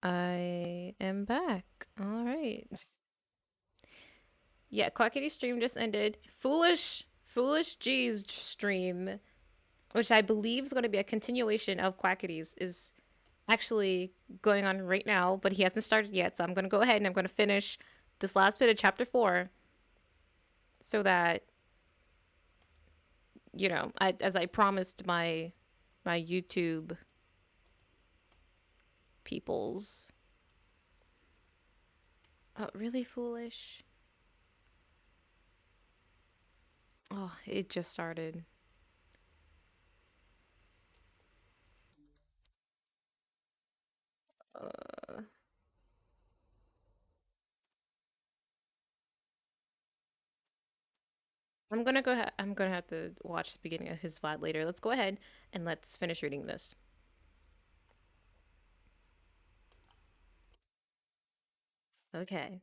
I am back. All right. Yeah, Quackity stream just ended. Foolish G's stream, which I believe is going to be a continuation of Quackity's, is actually going on right now, but he hasn't started yet. So I'm going to go ahead and I'm going to finish this last bit of chapter 4 so that, as I promised my YouTube peoples. Oh, really foolish. Oh, it just started. Uh, I'm gonna have to watch the beginning of his VOD later. Let's go ahead and let's finish reading this. Okay.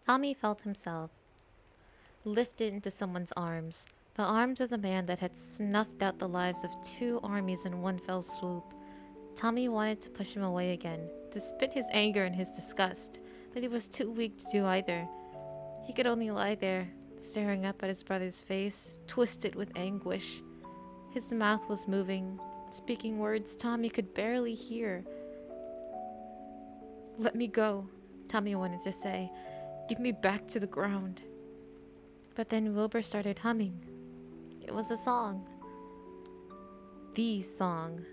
Tommy felt himself lifted into someone's arms, the arms of the man that had snuffed out the lives of 2 armies in one fell swoop. Tommy wanted to push him away again, to spit his anger and his disgust, but he was too weak to do either. He could only lie there, staring up at his brother's face, twisted with anguish. His mouth was moving, speaking words Tommy could barely hear. "Let me go," Tommy wanted to say. "Give me back to the ground." But then Wilbur started humming. It was a song. The song.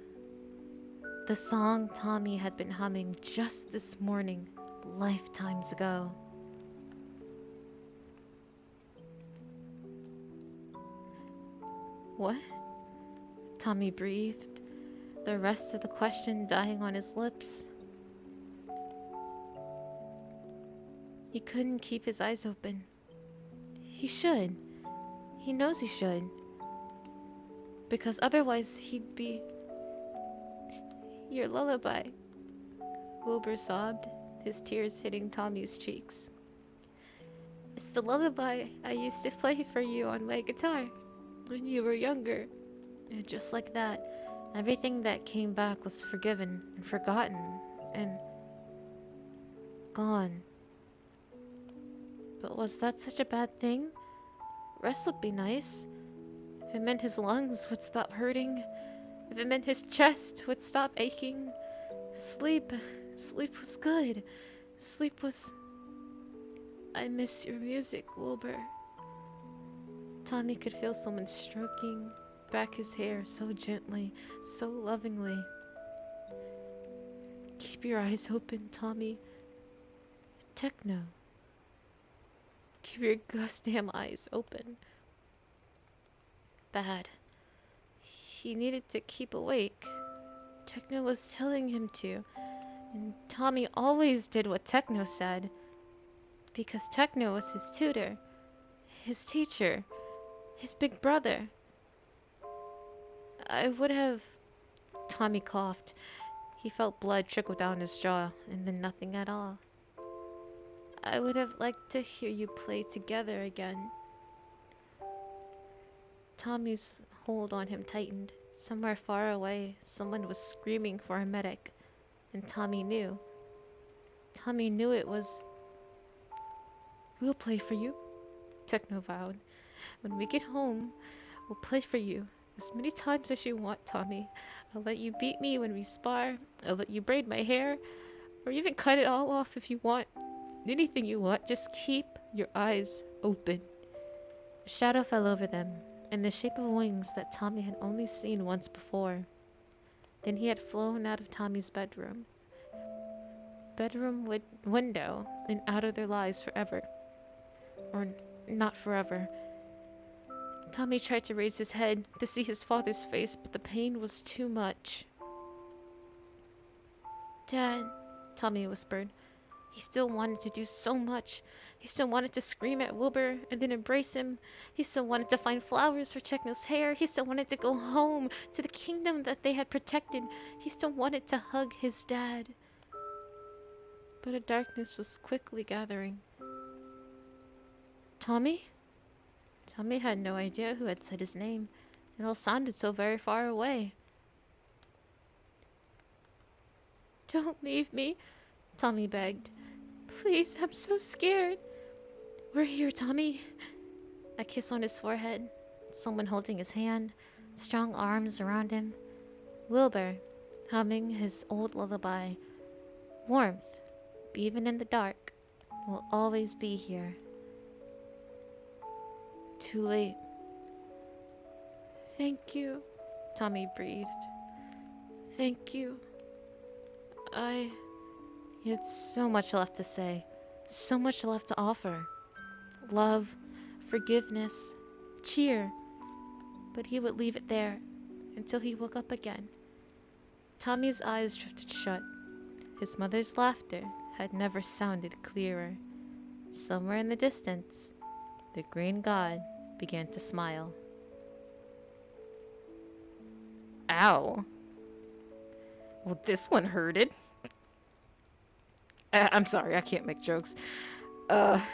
The song Tommy had been humming just this morning, lifetimes ago. What? Tommy breathed, the rest of the question dying on his lips. He couldn't keep his eyes open. He should. He knows he should. Because otherwise he'd be... Your lullaby, Wilbur sobbed, his tears hitting Tommy's cheeks. It's the lullaby I used to play for you on my guitar when you were younger. And just like that, everything that came back was forgiven and forgotten and gone. But was that such a bad thing? Rest would be nice. If it meant his lungs would stop hurting, if it meant his chest would stop aching. Sleep was good. Sleep was... I miss your music, Wilbur. Tommy could feel someone stroking back his hair so gently, so lovingly. Keep your eyes open, Tommy. Techno. Keep your goddamn eyes open. Bad. He needed to keep awake. Techno was telling him to. And Tommy always did what Techno said. Because Techno was his tutor. His teacher. His big brother. I would have... Tommy coughed. He felt blood trickle down his jaw, and then nothing at all. I would have liked to hear you play together again. Tommy's hold on him tightened. Somewhere far away, someone was screaming for a medic. And Tommy knew. Tommy knew it was... We'll play for you, Techno vowed. When we get home, we'll play for you. As many times as you want, Tommy. I'll let you beat me when we spar. I'll let you braid my hair. Or even cut it all off if you want. Anything you want, just keep your eyes open. A shadow fell over them, in the shape of wings that Tommy had only seen once before. Then he had flown out of Tommy's bedroom. Window, and out of their lives forever. Or not forever. Tommy tried to raise his head to see his father's face, but the pain was too much. Dad, Tommy whispered. He still wanted to do so much. He still wanted to scream at Wilbur and then embrace him. He still wanted to find flowers for Techno's hair. He still wanted to go home to the kingdom that they had protected. He still wanted to hug his dad. But a darkness was quickly gathering. Tommy? Tommy had no idea who had said his name. It all sounded so very far away. Don't leave me, Tommy begged. Please, I'm so scared. We're here, Tommy. A kiss on his forehead, someone holding his hand, strong arms around him. Wilbur, humming his old lullaby. Warmth, even in the dark, will always be here. Too late. Thank you, Tommy breathed. Thank you. He had so much left to say, so much left to offer. Love, forgiveness, cheer. But he would leave it there until he woke up again. Tommy's eyes drifted shut. His mother's laughter had never sounded clearer. Somewhere in the distance, the green god began to smile. Ow. Well, this one hurted. I'm sorry, I can't make jokes. Must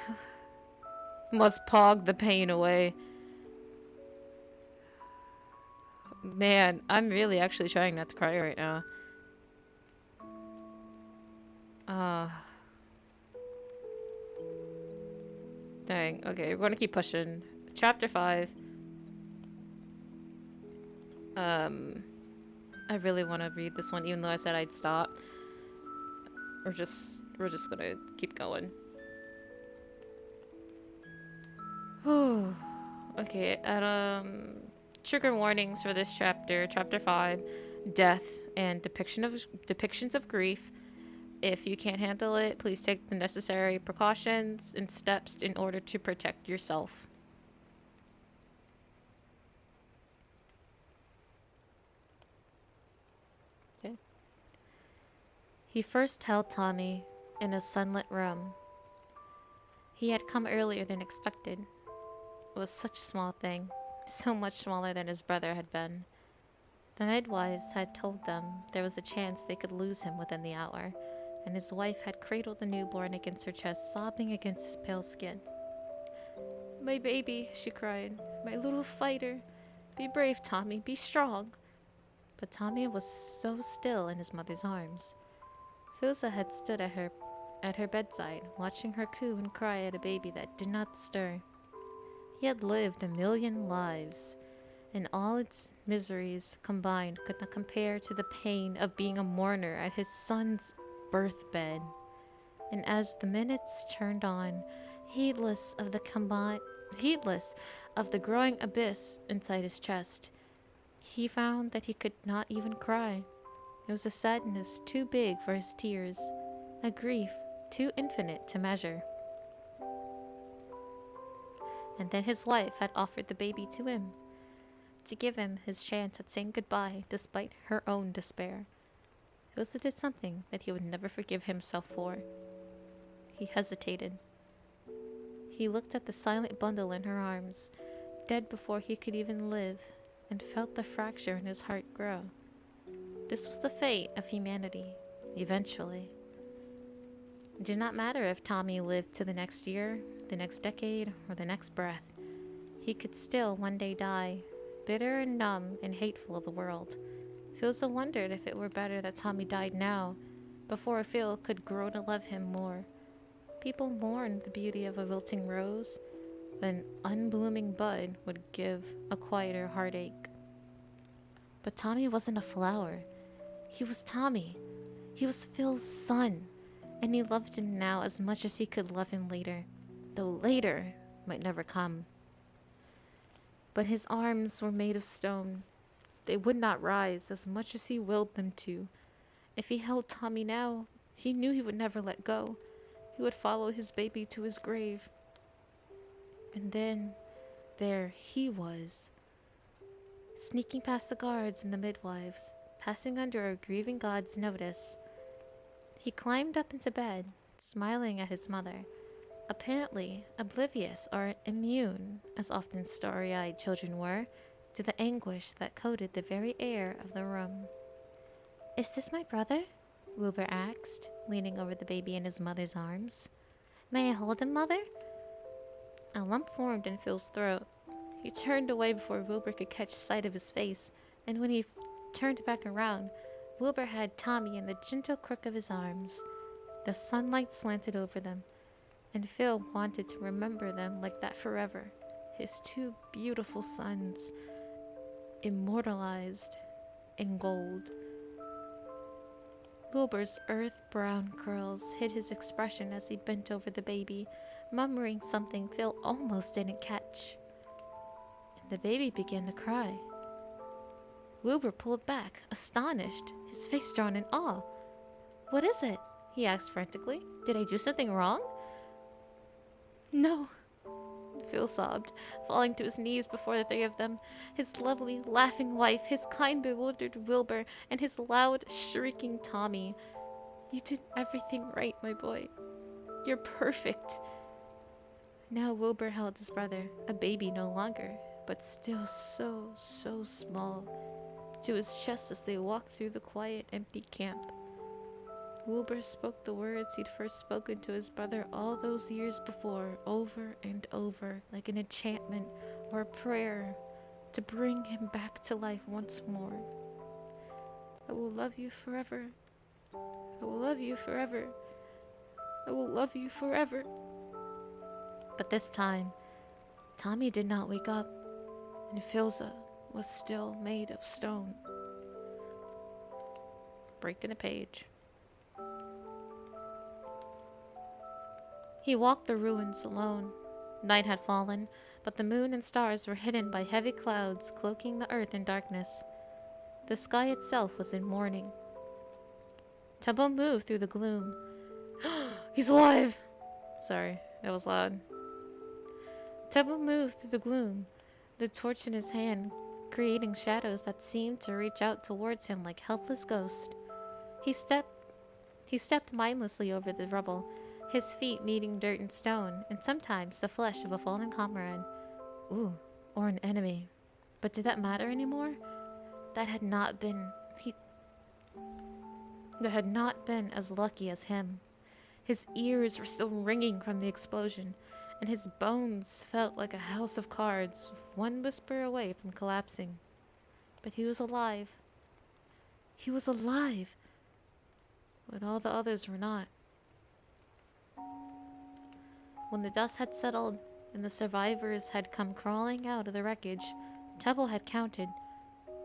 pog the pain away. Man, I'm really actually trying not to cry right now. Dang, okay, we're gonna keep pushing. Chapter 5. I really want to read this one, even though I said I'd stop. We're just gonna keep going. Whew. Okay, trigger warnings for this chapter, chapter 5, death and depictions of grief. If you can't handle it, please take the necessary precautions and steps in order to protect yourself. Okay. He first held Tommy in a sunlit room. He had come earlier than expected. It was such a small thing, so much smaller than his brother had been. The midwives had told them there was a chance they could lose him within the hour, and his wife had cradled the newborn against her chest, sobbing against his pale skin. "My baby," she cried. "My little fighter. Be brave, Tommy. Be strong." But Tommy was so still in his mother's arms. Filza had stood at her bedside, watching her coo and cry at a baby that did not stir. He had lived 1,000,000 lives, and all its miseries combined could not compare to the pain of being a mourner at his son's birthbed. And as the minutes churned on, heedless of the growing abyss inside his chest, he found that he could not even cry. It was a sadness too big for his tears, a grief too infinite to measure. And then his wife had offered the baby to him, to give him his chance at saying goodbye despite her own despair. Ilsa did something that he would never forgive himself for. He hesitated. He looked at the silent bundle in her arms, dead before he could even live, and felt the fracture in his heart grow. This was the fate of humanity, eventually. It did not matter if Tommy lived to the next year, the next decade, or the next breath. He could still one day die, bitter and numb and hateful of the world. Filza wondered if it were better that Tommy died now, before Phil could grow to love him more. People mourn the beauty of a wilting rose, but an unblooming bud would give a quieter heartache. But Tommy wasn't a flower. He was Tommy. He was Phil's son, and he loved him now as much as he could love him later, though later might never come. But his arms were made of stone. They would not rise as much as he willed them to. If he held Tommy now, he knew he would never let go. He would follow his baby to his grave. And then, there he was, sneaking past the guards and the midwives, passing under a grieving god's notice. He climbed up into bed, smiling at his mother, apparently oblivious or immune, as often starry-eyed children were, to the anguish that coated the very air of the room. "Is this my brother?" Wilbur asked, leaning over the baby in his mother's arms. "May I hold him, Mother?" A lump formed in Phil's throat. He turned away before Wilbur could catch sight of his face, and when he turned back around, Wilbur had Tommy in the gentle crook of his arms. The sunlight slanted over them, and Phil wanted to remember them like that forever. His two beautiful sons, immortalized in gold. Wilbur's earth-brown curls hid his expression as he bent over the baby, murmuring something Phil almost didn't catch. And the baby began to cry. Wilbur pulled back, astonished, his face drawn in awe. "What is it?" he asked frantically. "Did I do something wrong?" "No," Phil sobbed, falling to his knees before the three of them. His lovely, laughing wife, his kind, bewildered Wilbur, and his loud, shrieking Tommy. "You did everything right, my boy. You're perfect." Now Wilbur held his brother, a baby no longer, but still so small, to his chest as they walked through the quiet, empty camp. Wilbur spoke the words he'd first spoken to his brother all those years before, over and over, like an enchantment or a prayer to bring him back to life once more. "I will love you forever. I will love you forever. I will love you forever." But this time, Tommy did not wake up, and Philza was still made of stone. Breaking a page. He walked the ruins alone. Night had fallen, but the moon and stars were hidden by heavy clouds cloaking the earth in darkness. The sky itself was in mourning. Tubbo moved through the gloom. "He's alive!" Sorry, that was loud. Tubbo moved through the gloom, the torch in his hand, creating shadows that seemed to reach out towards him like helpless ghosts. He stepped mindlessly over the rubble, his feet meeting dirt and stone, and sometimes the flesh of a fallen comrade. Ooh, or an enemy. But did that matter anymore? That had not been as lucky as him. His ears were still ringing from the explosion, and his bones felt like a house of cards, one whisper away from collapsing. But he was alive. He was alive! But all the others were not. When the dust had settled and the survivors had come crawling out of the wreckage, Tubbo had counted.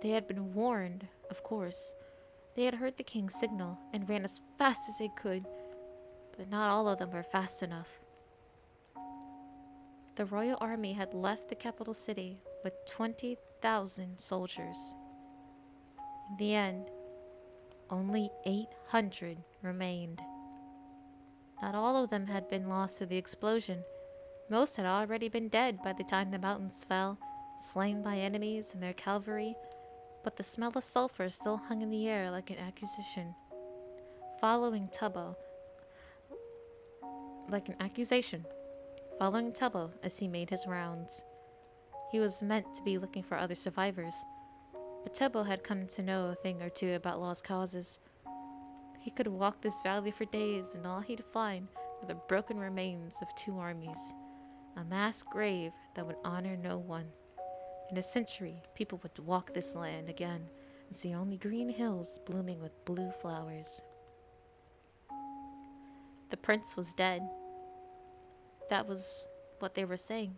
They had been warned, of course. They had heard the king's signal and ran as fast as they could, but not all of them were fast enough. The royal army had left the capital city with 20,000 soldiers. In the end, only 800 remained. Not all of them had been lost to the explosion. Most had already been dead by the time the mountains fell, slain by enemies and their cavalry, but the smell of sulfur still hung in the air like an accusation. Following Tubbo as he made his rounds. He was meant to be looking for other survivors, but Tubbo had come to know a thing or two about lost causes. He could walk this valley for days, and all he'd find were the broken remains of two armies, a mass grave that would honor no one. In a century, people would walk this land again and see only green hills blooming with blue flowers. The prince was dead. That was what they were saying.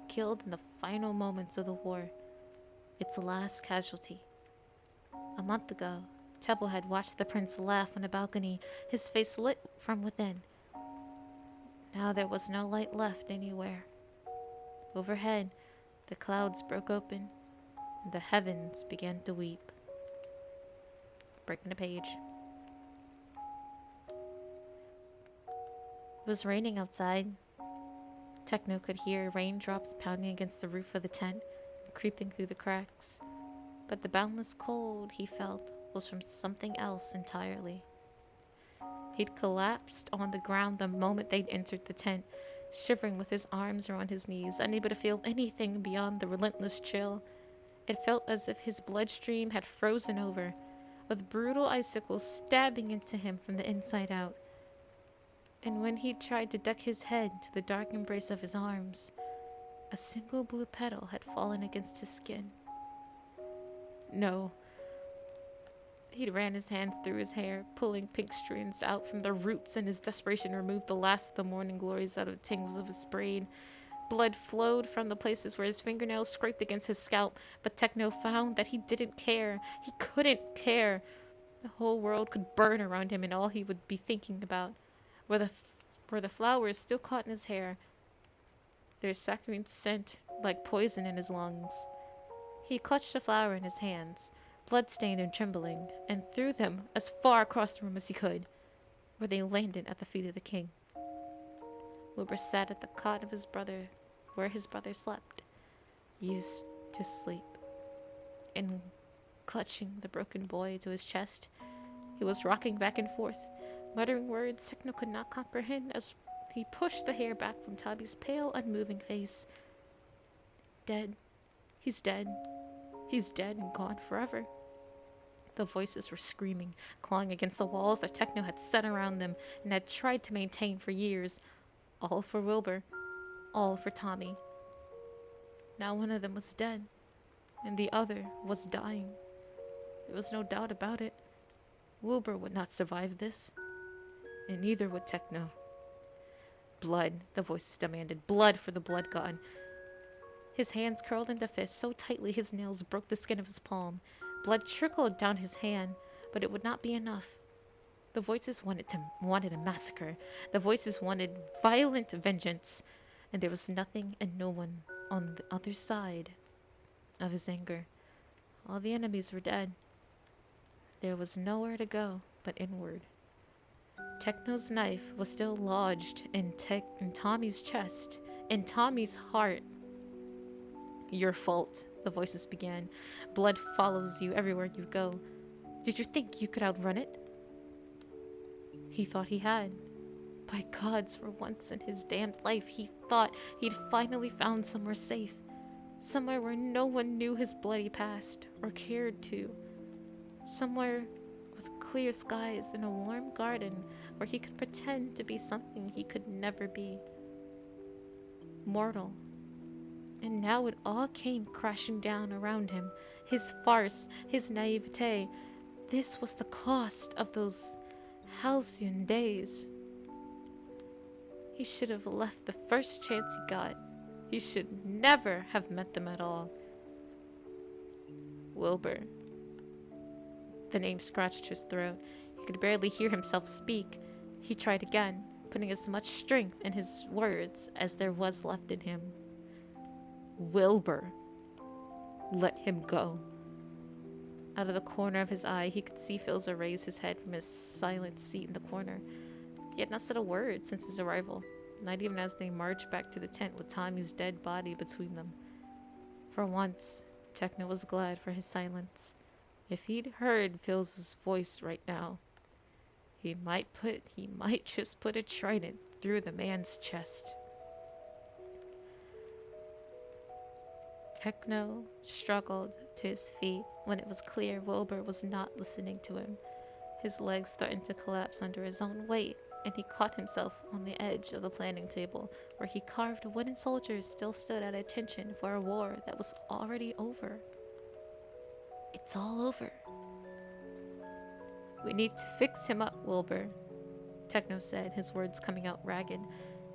Killed in the final moments of the war. Its last casualty. A month ago, Tubbo had watched the prince laugh on a balcony, his face lit from within. Now there was no light left anywhere. Overhead, the clouds broke open, and the heavens began to weep. Breaking the page. It was raining outside. Techno could hear raindrops pounding against the roof of the tent and creeping through the cracks. But the boundless cold he felt was from something else entirely. He'd collapsed on the ground the moment they'd entered the tent, shivering with his arms around his knees, unable to feel anything beyond the relentless chill. It felt as if his bloodstream had frozen over, with brutal icicles stabbing into him from the inside out. And when he tried to duck his head to the dark embrace of his arms, a single blue petal had fallen against his skin. No. He ran his hands through his hair, pulling pink strands out from their roots, and his desperation removed the last of the morning glories out of the tangles of his brain. Blood flowed from the places where his fingernails scraped against his scalp, but Techno found that he didn't care. He couldn't care. The whole world could burn around him, and all he would be thinking about were the flowers still caught in his hair, their saccharine scent like poison in his lungs. He clutched the flower in his hands, blood-stained and trembling, and threw them as far across the room as he could, where they landed at the feet of the king. Wilbur sat at the cot of his brother, where his brother slept, used to sleep, and clutching the broken boy to his chest, he was rocking back and forth, muttering words Techno could not comprehend as he pushed the hair back from Tommy's pale, unmoving face. Dead. He's dead. He's dead and gone forever. The voices were screaming, clawing against the walls that Techno had set around them and had tried to maintain for years. All for Wilbur. All for Tommy. Now one of them was dead, and the other was dying. There was no doubt about it. Wilbur would not survive this, and neither would Techno. Blood, the voices demanded. Blood for the blood god. His hands curled into fists so tightly his nails broke the skin of his palm. Blood trickled down his hand, but it would not be enough. The voices wanted a massacre. The voices wanted violent vengeance, and there was nothing and no one on the other side of his anger. All the enemies were dead. There was nowhere to go but inward. Techno's knife was still lodged in Tommy's chest, in Tommy's heart. Your fault, the voices began. Blood follows you everywhere you go. Did you think you could outrun it? He thought he had. By gods, for once in his damned life, he thought he'd finally found somewhere safe. Somewhere where no one knew his bloody past, or cared to. Somewhere with clear skies and a warm garden where he could pretend to be something he could never be. Mortal. And now it all came crashing down around him. His farce, his naivete. This was the cost of those halcyon days. He should have left the first chance he got. He should never have met them at all. Wilbur. The name scratched his throat. He could barely hear himself speak. He tried again, putting as much strength in his words as there was left in him. Wilbur. Let him go. Out of the corner of his eye, he could see Philza raise his head from his silent seat in the corner. He had not said a word since his arrival, not even as they marched back to the tent with Tommy's dead body between them. For once, Techno was glad for his silence. If he'd heard Philza's voice right now, he might just put a trident through the man's chest. Techno struggled to his feet when it was clear Wilbur was not listening to him. His legs threatened to collapse under his own weight, and he caught himself on the edge of the planning table, where he carved wooden soldiers still stood at attention for a war that was already over. It's all over. We need to fix him up, Wilbur, Techno said, his words coming out ragged.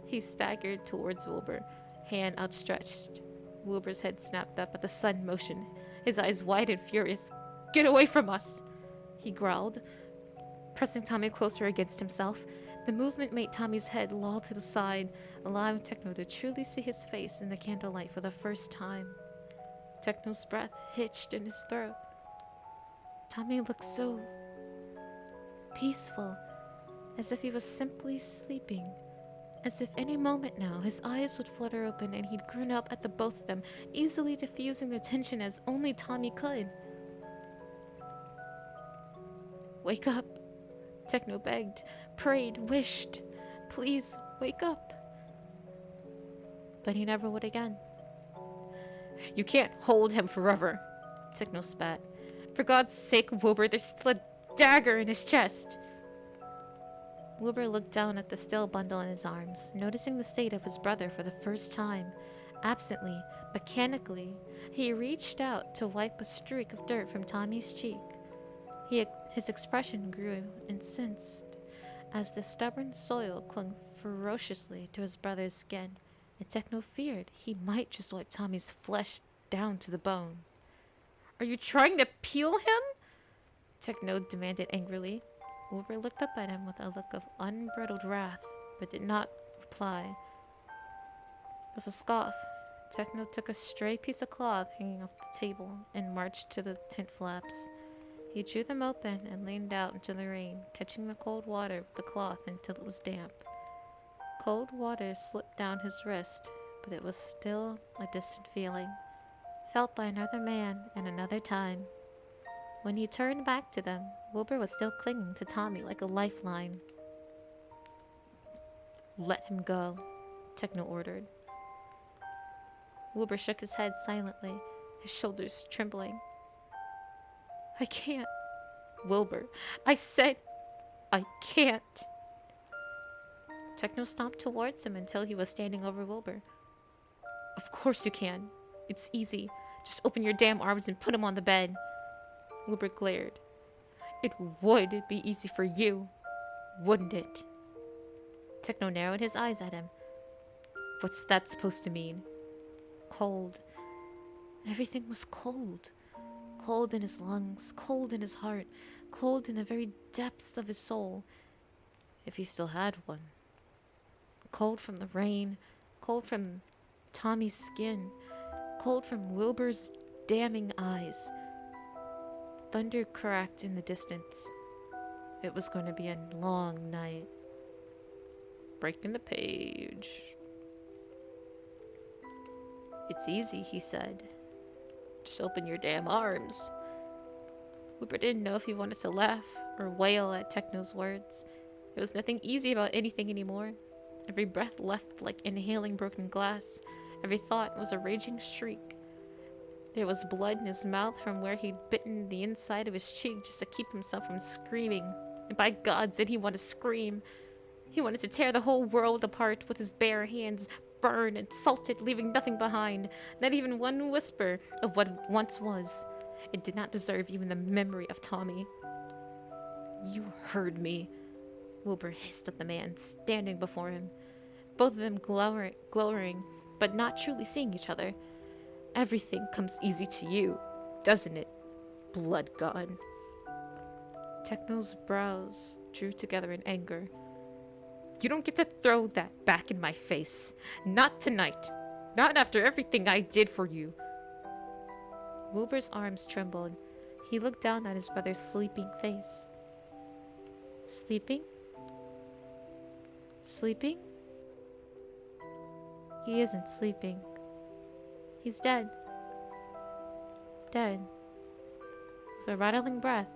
He staggered towards Wilbur, hand outstretched. Wilbur's head snapped up at the sudden motion, his eyes wide and furious. Get away from us, he growled, pressing Tommy closer against himself. The movement made Tommy's head loll to the side, allowing Techno to truly see his face in the candlelight for the first time. Techno's breath hitched in his throat. Tommy looked so peaceful, as if he was simply sleeping. As if any moment now his eyes would flutter open and he'd grin up at the both of them, easily diffusing the tension as only Tommy could. Wake up, Techno begged, prayed, wished. Please, wake up. But he never would again. You can't hold him forever, Techno spat. For God's sake, Wilbur, there's still a dagger in his chest. Wilbur looked down at the still bundle in his arms, noticing the state of his brother for the first time. Absently, mechanically, he reached out to wipe a streak of dirt from Tommy's cheek. His expression grew incensed as the stubborn soil clung ferociously to his brother's skin, and Techno feared he might just wipe Tommy's flesh down to the bone. Are you trying to peel him? Techno demanded angrily. Wilbur looked up at him with a look of unbridled wrath, but did not reply. With a scoff, Techno took a stray piece of cloth hanging off the table and marched to the tent flaps. He drew them open and leaned out into the rain, catching the cold water with the cloth until it was damp. Cold water slipped down his wrist, but it was still a distant feeling, felt by another man and another time. When he turned back to them, Wilbur was still clinging to Tommy like a lifeline. Let him go, Techno ordered. Wilbur shook his head silently, his shoulders trembling. I can't. Wilbur, I said I can't. Techno stomped towards him until he was standing over Wilbur. Of course you can. It's easy. Just open your damn arms and put him on the bed. Wilbur glared. It would be easy for you, wouldn't it? Techno narrowed his eyes at him. What's that supposed to mean? Cold. Everything was cold. Cold in his lungs, cold in his heart, cold in the very depths of his soul, if he still had one. Cold from the rain, cold from Tommy's skin, cold from Wilbur's damning eyes. Thunder cracked in the distance. It was going to be a long night. Breaking the page. It's easy, he said. Just open your damn arms. Wilbur didn't know if he wanted to laugh or wail at Techno's words. There was nothing easy about anything anymore. Every breath left like inhaling broken glass. Every thought was a raging shriek. There was blood in his mouth from where he'd bitten the inside of his cheek just to keep himself from screaming. And by God, did he want to scream. He wanted to tear the whole world apart with his bare hands, burn and salt it, leaving nothing behind, not even one whisper of what once was. It did not deserve even the memory of Tommy. You heard me, Wilbur hissed at the man standing before him, both of them glowering, but not truly seeing each other. Everything comes easy to you, doesn't it, blood god? Techno's brows drew together in anger. You don't get to throw that back in my face. Not tonight. Not after everything I did for you. Wilbur's arms trembled. He looked down at his brother's sleeping face. Sleeping? Sleeping? He isn't sleeping. He's dead. Dead. With a rattling breath,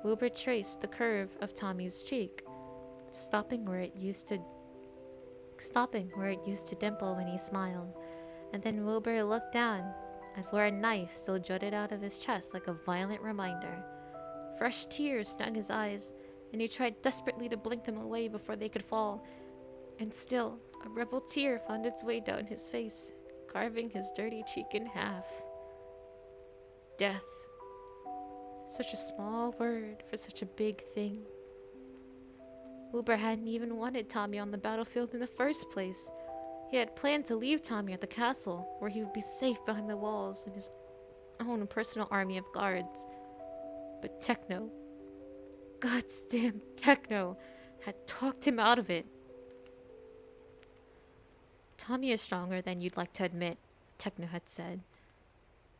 Wilbur traced the curve of Tommy's cheek, stopping where it used to dimple when he smiled. And then Wilbur looked down at where a knife still jutted out of his chest like a violent reminder. Fresh tears stung his eyes, and he tried desperately to blink them away before they could fall. And still, a rebel tear found its way down his face, carving his dirty cheek in half. Death. Such a small word for such a big thing. Wilbur hadn't even wanted Tommy on the battlefield in the first place. He had planned to leave Tommy at the castle, where he would be safe behind the walls in his own personal army of guards. But Techno, God's damn Techno, had talked him out of it. Tommy is stronger than you'd like to admit, Techno had said,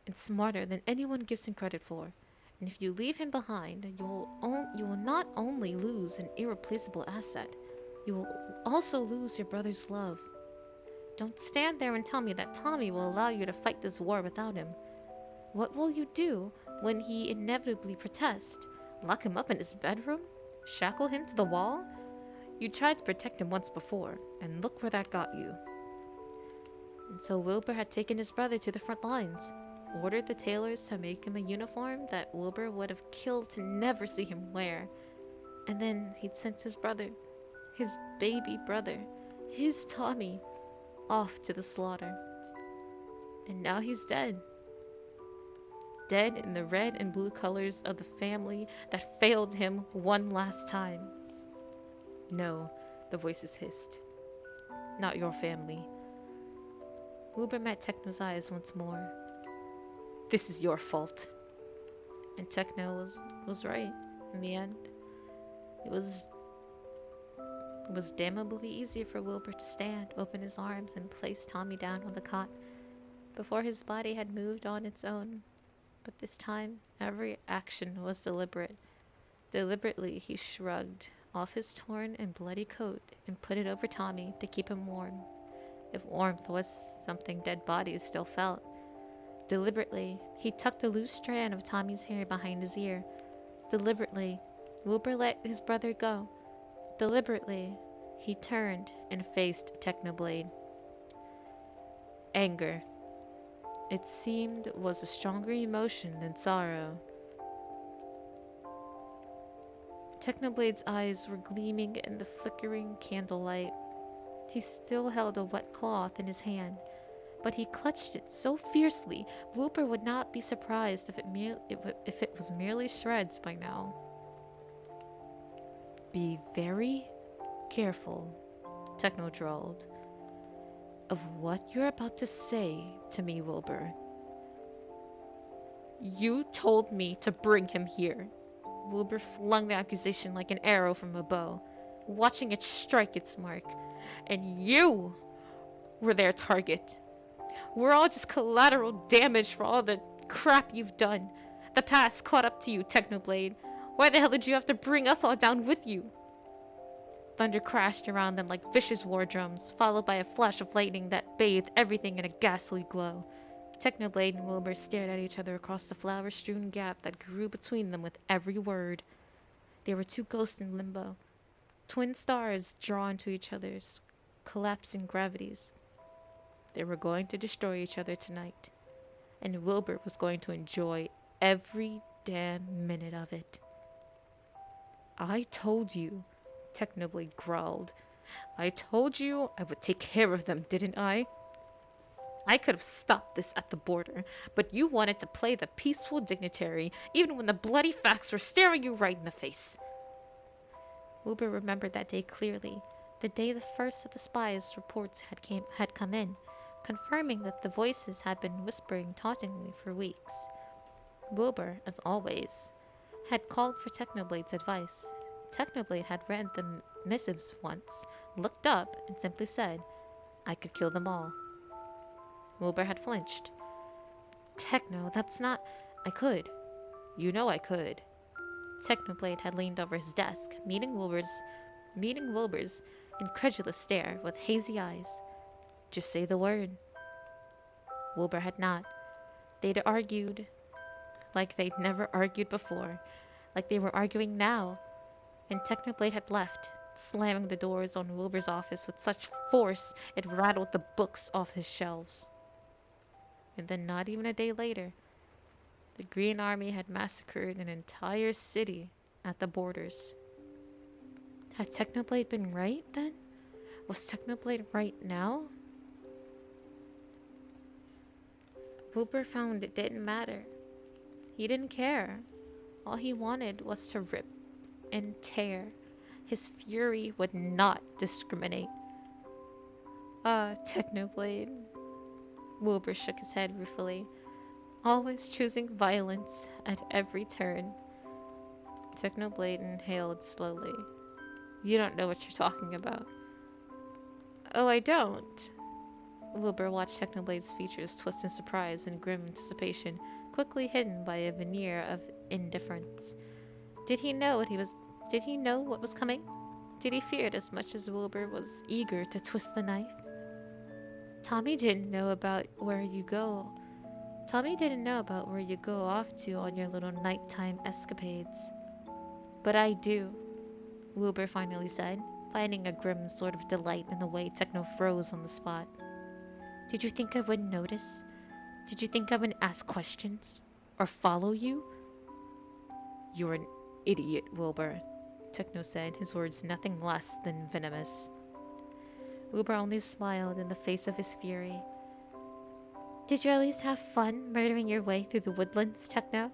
and smarter than anyone gives him credit for. And if you leave him behind, you will not only lose an irreplaceable asset, you will also lose your brother's love. Don't stand there and tell me that Tommy will allow you to fight this war without him. What will you do when he inevitably protests? Lock him up in his bedroom? Shackle him to the wall? You tried to protect him once before, and look where that got you. And so Wilbur had taken his brother to the front lines, ordered the tailors to make him a uniform that Wilbur would have killed to never see him wear. And then he'd sent his brother, his baby brother, his Tommy, off to the slaughter. And now he's dead. Dead in the red and blue colors of the family that failed him one last time. No, the voices hissed. Not your family. Wilbur met Techno's eyes once more. This is your fault. And Techno was right in the end. It was damnably easy for Wilbur to stand, open his arms, and place Tommy down on the cot before his body had moved on its own. But this time, every action was deliberate. Deliberately, he shrugged off his torn and bloody coat and put it over Tommy to keep him warm, if warmth was something dead bodies still felt. Deliberately, he tucked a loose strand of Tommy's hair behind his ear. Deliberately, Wilbur let his brother go. Deliberately, he turned and faced Technoblade. Anger. It seemed was a stronger emotion than sorrow. Technoblade's eyes were gleaming in the flickering candlelight. He still held a wet cloth in his hand, but he clutched it so fiercely, Wilbur would not be surprised if it was merely shreds by now. Be very careful, Techno drawled, of what you're about to say to me, Wilbur. You told me to bring him here. Wilbur flung the accusation like an arrow from a bow, watching it strike its mark. And you were their target. We're all just collateral damage for all the crap you've done. The past caught up to you, Technoblade. Why the hell did you have to bring us all down with you? Thunder crashed around them like vicious war drums, followed by a flash of lightning that bathed everything in a ghastly glow. Technoblade and Wilbur stared at each other across the flower-strewn gap that grew between them with every word. They were two ghosts in limbo, twin stars drawn to each other's collapsing gravities. They were going to destroy each other tonight, and Wilbur was going to enjoy every damn minute of it. I told you, Technoblade growled. I told you I would take care of them, didn't I? I could have stopped this at the border, but you wanted to play the peaceful dignitary, even when the bloody facts were staring you right in the face. Wilbur remembered that day clearly, the day the first of the spies' reports had come in, confirming that the voices had been whispering tauntingly for weeks. Wilbur, as always, had called for Technoblade's advice. Technoblade had read the missives once, looked up, and simply said, I could kill them all. Wilbur had flinched. Techno, that's not... I could. You know I could. Technoblade had leaned over his desk, meeting Wilbur's incredulous stare with hazy eyes. Just say the word. Wilbur had not. They'd argued like they'd never argued before, like they were arguing now. And Technoblade had left, slamming the doors on Wilbur's office with such force it rattled the books off his shelves. And then not even a day later, the Green Army had massacred an entire city at the borders. Had Technoblade been right then? Was Technoblade right now? Wilbur found it didn't matter. He didn't care. All he wanted was to rip and tear. His fury would not discriminate. Technoblade. Wilbur shook his head ruefully, always choosing violence at every turn. Technoblade inhaled slowly. You don't know what you're talking about. Oh, I don't. Wilbur watched Technoblade's features twist in surprise and grim anticipation, quickly hidden by a veneer of indifference. Did he know what was coming? Did he fear it as much as Wilbur was eager to twist the knife? Tommy didn't know about where you go. Tommy didn't know about where you go off to on your little nighttime escapades. But I do. Wilbur finally said, finding a grim sort of delight in the way Techno froze on the spot. Did you think I wouldn't notice? Did you think I wouldn't ask questions? Or follow you? You're an idiot, Wilbur, Techno said, his words nothing less than venomous. Wilbur only smiled in the face of his fury. Did you at least have fun murdering your way through the woodlands, Techno?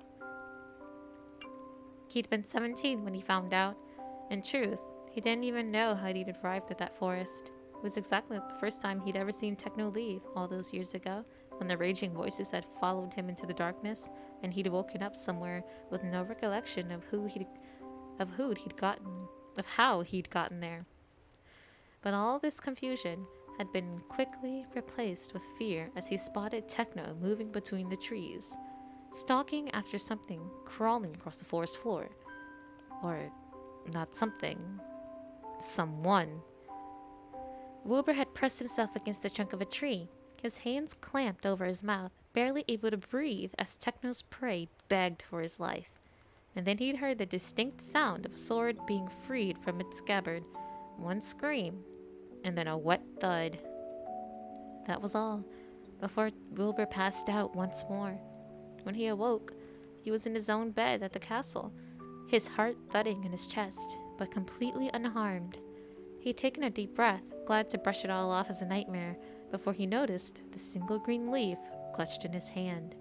He'd been 17 when he found out. In truth, he didn't even know how he'd arrived at that forest. It was exactly like the first time he'd ever seen Techno leave, all those years ago, when the raging voices had followed him into the darkness, and he'd woken up somewhere with no recollection of how he'd gotten there. But all this confusion had been quickly replaced with fear as he spotted Techno moving between the trees, stalking after something crawling across the forest floor. Or not something, someone. Wilbur had pressed himself against the trunk of a tree, his hands clamped over his mouth, barely able to breathe as Techno's prey begged for his life. And then he'd heard the distinct sound of a sword being freed from its scabbard, one scream, and then a wet thud. That was all, before Wilbur passed out once more. When he awoke, he was in his own bed at the castle, his heart thudding in his chest, but completely unharmed. He'd taken a deep breath, glad to brush it all off as a nightmare, before he noticed the single green leaf clutched in his hand.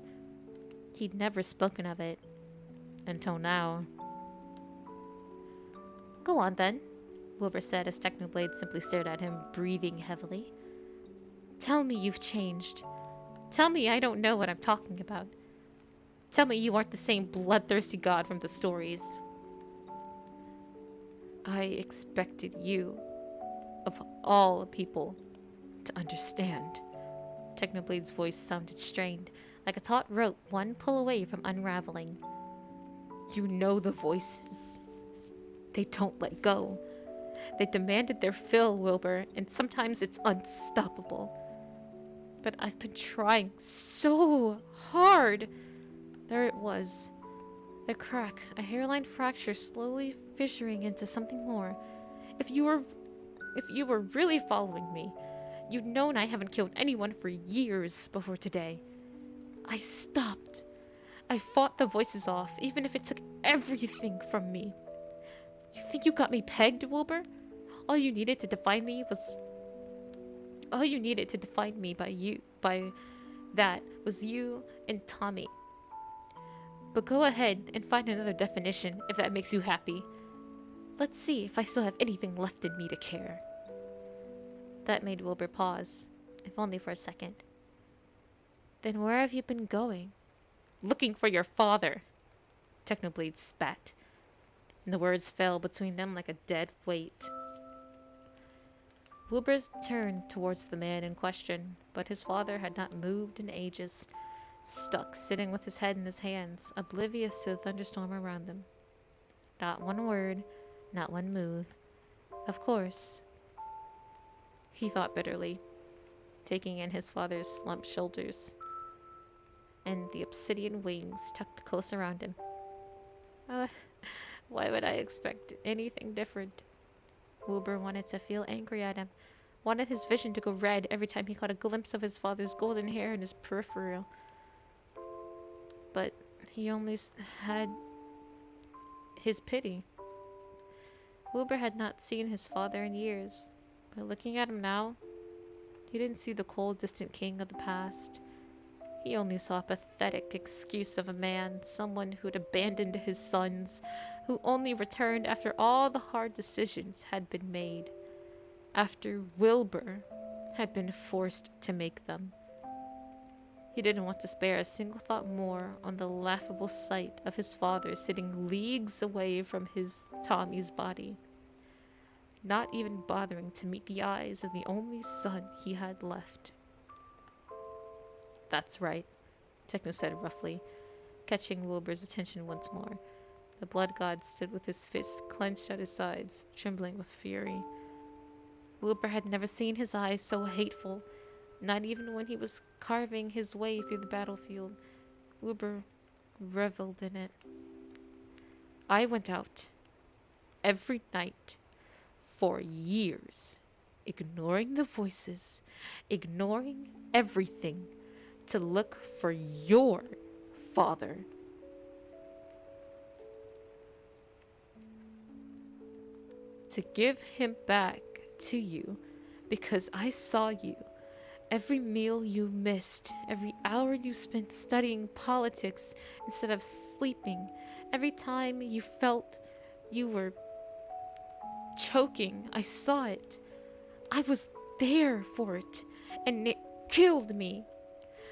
He'd never spoken of it, until now. Go on then, Wilbur said as Technoblade simply stared at him, breathing heavily. Tell me you've changed. Tell me I don't know what I'm talking about. Tell me you aren't the same bloodthirsty god from the stories. I expected you, of all people, to understand. Technoblade's voice sounded strained, like a taut rope one pull away from unraveling. You know the voices. They don't let go. They demanded their fill, Wilbur, and sometimes it's unstoppable. But I've been trying so hard. There it was. The crack, a hairline fracture slowly fissuring into something more. If you were really following me, you'd known I haven't killed anyone for years before today. I stopped. I fought the voices off, even if it took everything from me. You think you got me pegged, Wilbur? All you needed to define me by that was you and Tommy. But go ahead and find another definition if that makes you happy. Let's see if I still have anything left in me to care. That made Wilbur pause, if only for a second. Then where have you been going? Looking for your father, Technoblade spat, and the words fell between them like a dead weight. Wilbur turned towards the man in question, but his father had not moved in ages, stuck sitting with his head in his hands, oblivious to the thunderstorm around them. Not one word, not one move. Of course, he thought bitterly, taking in his father's slumped shoulders and the obsidian wings tucked close around him. Why would I expect anything different? Wilbur wanted to feel angry at him, wanted his vision to go red every time he caught a glimpse of his father's golden hair in his peripheral. But he only had his pity. Wilbur had not seen his father in years, but looking at him now, he didn't see the cold, distant king of the past. He only saw a pathetic excuse of a man, someone who'd abandoned his sons, who only returned after all the hard decisions had been made, after Wilbur had been forced to make them. He didn't want to spare a single thought more on the laughable sight of his father sitting leagues away from his Tommy's body, not even bothering to meet the eyes of the only son he had left. That's right, Techno said roughly, catching Wilbur's attention once more. The blood god stood with his fists clenched at his sides, trembling with fury. Wilbur had never seen his eyes so hateful, not even when he was carving his way through the battlefield. Wilbur reveled in it. I went out, every night for years, ignoring the voices, ignoring everything to look for your father. To give him back to you because I saw you. Every meal you missed, every hour you spent studying politics instead of sleeping, every time you felt you were choking, I saw it. I was there for it, and it killed me.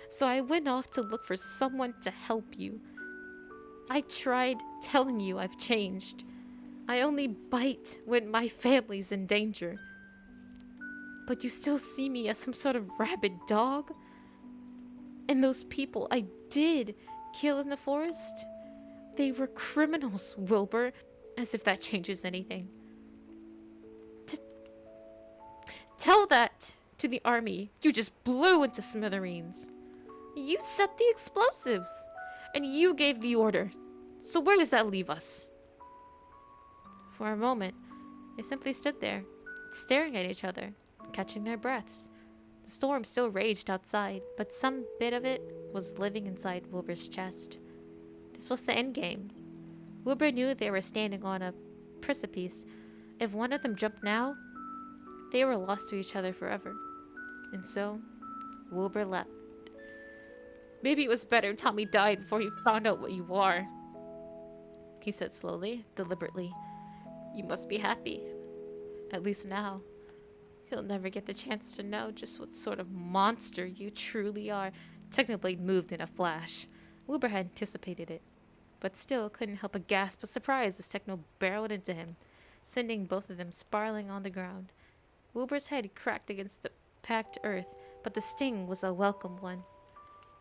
So I went off to look for someone to help you. I tried telling you I've changed. I only bite when my family's in danger. But you still see me as some sort of rabid dog? And those people I did kill in the forest? They were criminals, Wilbur. As if that changes anything. Tell that to the army you just blew into smithereens. You set the explosives. And you gave the order. So where does that leave us? For a moment, they simply stood there, staring at each other, catching their breaths. The storm still raged outside, but some bit of it was living inside Wilbur's chest. This was the end game. Wilbur knew they were standing on a precipice. If one of them jumped now, they were lost to each other forever. And so, Wilbur leapt. Maybe it was better Tommy died before he found out what you are, he said slowly, deliberately. You must be happy. At least now. He'll never get the chance to know just what sort of monster you truly are. Technoblade moved in a flash. Wilbur had anticipated it, but still couldn't help a gasp of surprise as Techno barreled into him, sending both of them spiraling on the ground. Wilbur's head cracked against the packed earth, but the sting was a welcome one.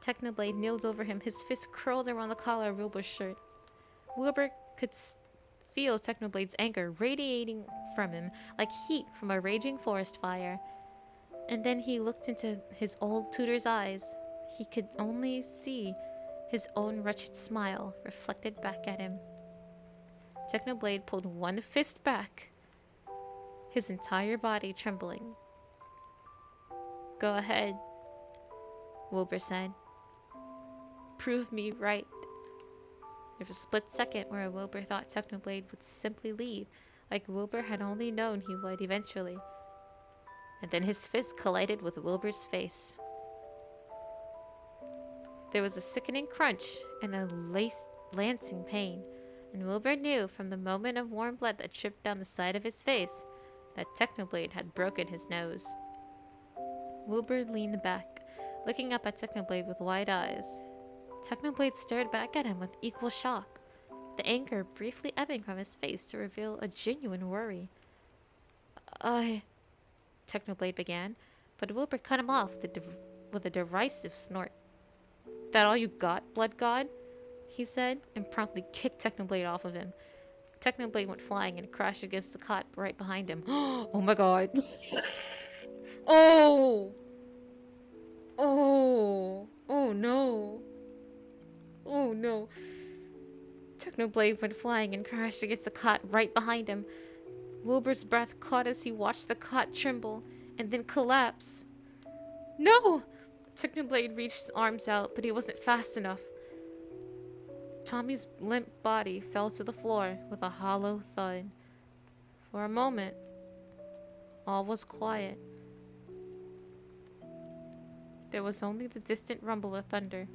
Technoblade kneeled over him, his fist curled around the collar of Wilbur's shirt. Wilbur could feel Technoblade's anger radiating from him like heat from a raging forest fire. And then he looked into his old tutor's eyes. He could only see his own wretched smile reflected back at him. Technoblade pulled one fist back, his entire body trembling. Go ahead, Wilbur said. Prove me right. There was a split second where Wilbur thought Technoblade would simply leave, like Wilbur had only known he would eventually. And then his fist collided with Wilbur's face. There was a sickening crunch and a lancing pain, and Wilbur knew from the moment of warm blood that dripped down the side of his face that Technoblade had broken his nose. Wilbur leaned back, looking up at Technoblade with wide eyes. Technoblade stared back at him with equal shock, the anger briefly ebbing from his face to reveal a genuine worry. Technoblade began, but Wilbur cut him off with a derisive snort. That all you got, Blood God? He said, and promptly kicked Technoblade off of him. Technoblade went flying and crashed against the cot right behind him. Oh my god. Oh! Oh! Oh no! Oh no. Technoblade went flying and crashed against the cot right behind him. Wilbur's breath caught as he watched the cot tremble and then collapse. No! Technoblade reached his arms out, but he wasn't fast enough. Tommy's limp body fell to the floor with a hollow thud. For a moment, all was quiet. There was only the distant rumble of thunder,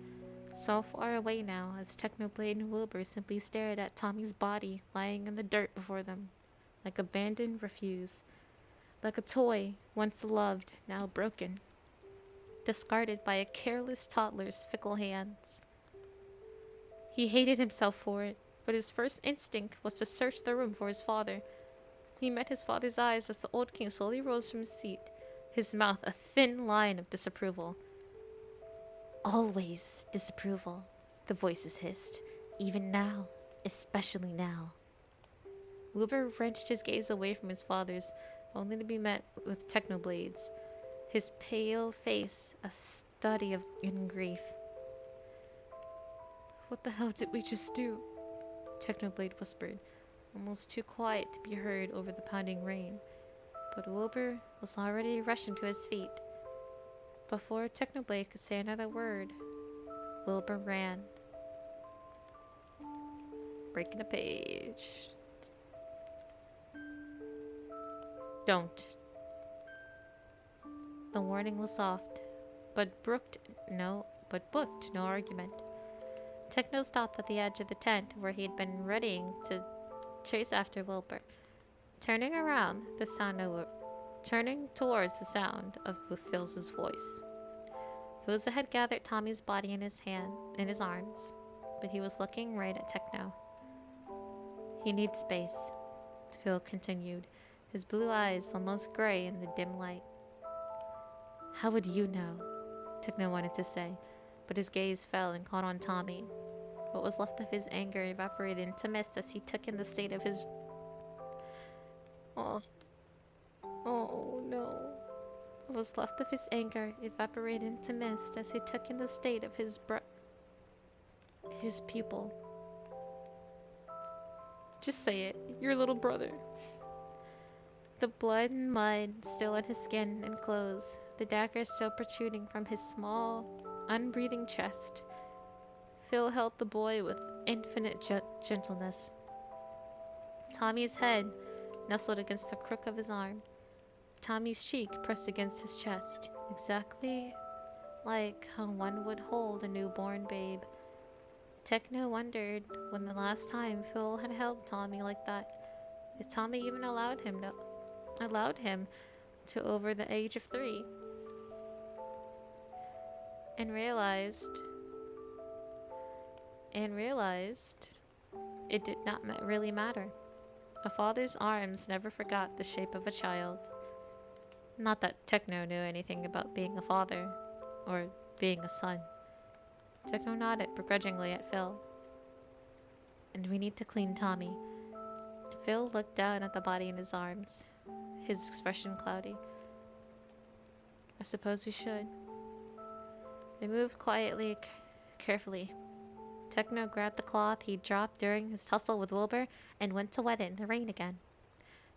so far away now as Technoblade and Wilbur simply stared at Tommy's body lying in the dirt before them, like abandoned refuse, like a toy once loved, now broken, discarded by a careless toddler's fickle hands. He hated himself for it, but his first instinct was to search the room for his father. He met his father's eyes as the old king slowly rose from his seat, his mouth a thin line of disapproval. Always disapproval, the voices hissed. Even now, especially now. Wilbur wrenched his gaze away from his father's, only to be met with Technoblade's, his pale face a study in grief. What the hell did we just do? Technoblade whispered. almost too quiet to be heard over the pounding rain. But Wilbur was already rushing to his feet. Before Technoblade could say another word, Wilbur ran. Breaking a page. Don't. The warning was soft, but booked no argument. Techno stopped at the edge of the tent where he had been readying to chase after Wilbur. Turning towards the sound of Phil's voice. Fuza had gathered Tommy's body in his arms, but he was looking right at Techno. He needs space, Phil continued, his blue eyes almost gray in the dim light. How would you know? Techno wanted to say, but his gaze fell and caught on Tommy. What was left of his anger evaporated into mist as he took in the state of his... Oh no. What was left of his anger evaporated into mist as he took in the state of his pupil. Just say it, your little brother. The blood and mud still on his skin and clothes, the dagger still protruding from his small, unbreathing chest. Phil held the boy with infinite gentleness. Tommy's head nestled against the crook of his arm. Tommy's cheek pressed against his chest, exactly like how one would hold a newborn babe. Techno wondered when the last time Phil had held Tommy like that, if Tommy even allowed him to over the age of 3. And realized it did not really matter. A father's arms never forgot the shape of a child. Not that Techno knew anything about being a father, or being a son. Techno nodded begrudgingly at Phil. And we need to clean Tommy. Phil looked down at the body in his arms, his expression cloudy. I suppose we should. They moved quietly, carefully. Techno grabbed the cloth he dropped during his tussle with Wilbur and went to wet it in the rain again,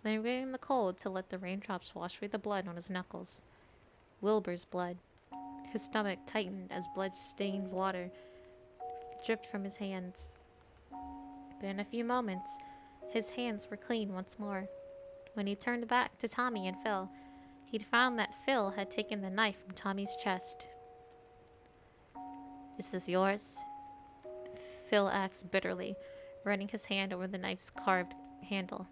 lingering in the cold to let the raindrops wash away the blood on his knuckles. Wilbur's blood. His stomach tightened as blood-stained water dripped from his hands. But in a few moments, his hands were clean once more. When he turned back to Tommy and Phil, he'd found that Phil had taken the knife from Tommy's chest. Is this yours? Phil asked bitterly, running his hand over the knife's carved handle.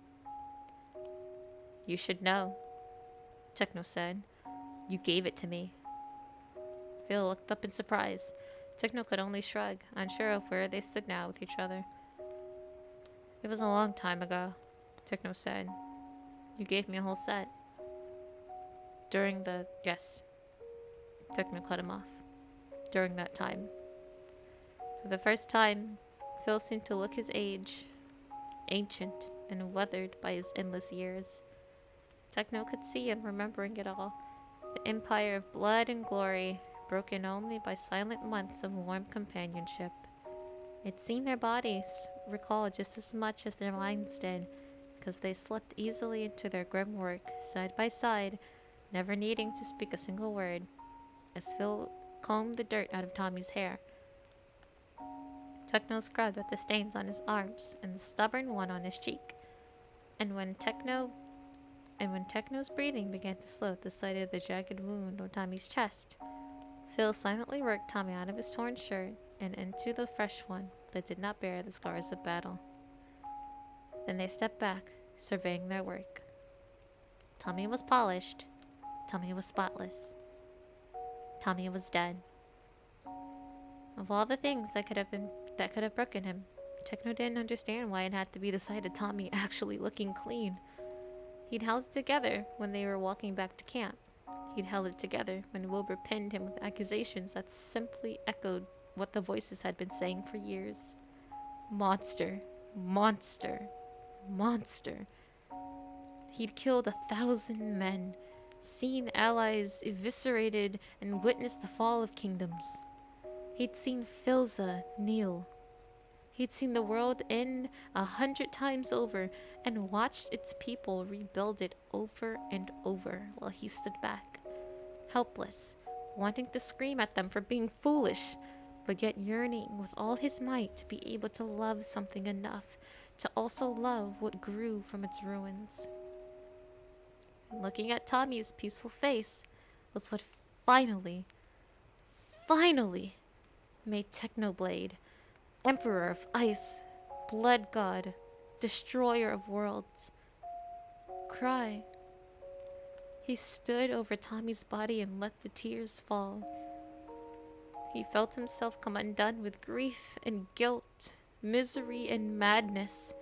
You should know, Techno said. You gave it to me. Phil looked up in surprise. Techno could only shrug, unsure of where they stood now with each other. It was a long time ago, Techno said. You gave me a whole set. Yes. Techno cut him off. During that time. For the first time, Phil seemed to look his age, ancient and weathered by his endless years. Techno could see him remembering it all. The empire of blood and glory, broken only by silent months of warm companionship. It seemed their bodies recalled just as much as their minds did, because they slipped easily into their grim work, side by side, never needing to speak a single word, as Phil combed the dirt out of Tommy's hair. Techno scrubbed at the stains on his arms and the stubborn one on his cheek. And when Techno's breathing began to slow at the sight of the jagged wound on Tommy's chest, Phil silently worked Tommy out of his torn shirt and into the fresh one that did not bear the scars of battle. Then they stepped back, surveying their work. Tommy was polished. Tommy was spotless. Tommy was dead. Of all the things that could have broken him, Techno didn't understand why it had to be the sight of Tommy actually looking clean. He'd held it together when they were walking back to camp. He'd held it together when Wilbur pinned him with accusations that simply echoed what the voices had been saying for years. Monster. Monster. Monster. He'd killed 1,000 men, seen allies eviscerated, and witnessed the fall of kingdoms. He'd seen Philza kneel. He'd seen the world end 100 times over and watched its people rebuild it over and over while he stood back, helpless, wanting to scream at them for being foolish, but yet yearning with all his might to be able to love something enough to also love what grew from its ruins. And looking at Tommy's peaceful face was what finally made Technoblade, Emperor of Ice, Blood God, Destroyer of Worlds, cry. He stood over Tommy's body and let the tears fall. He felt himself come undone with grief and guilt, misery and madness,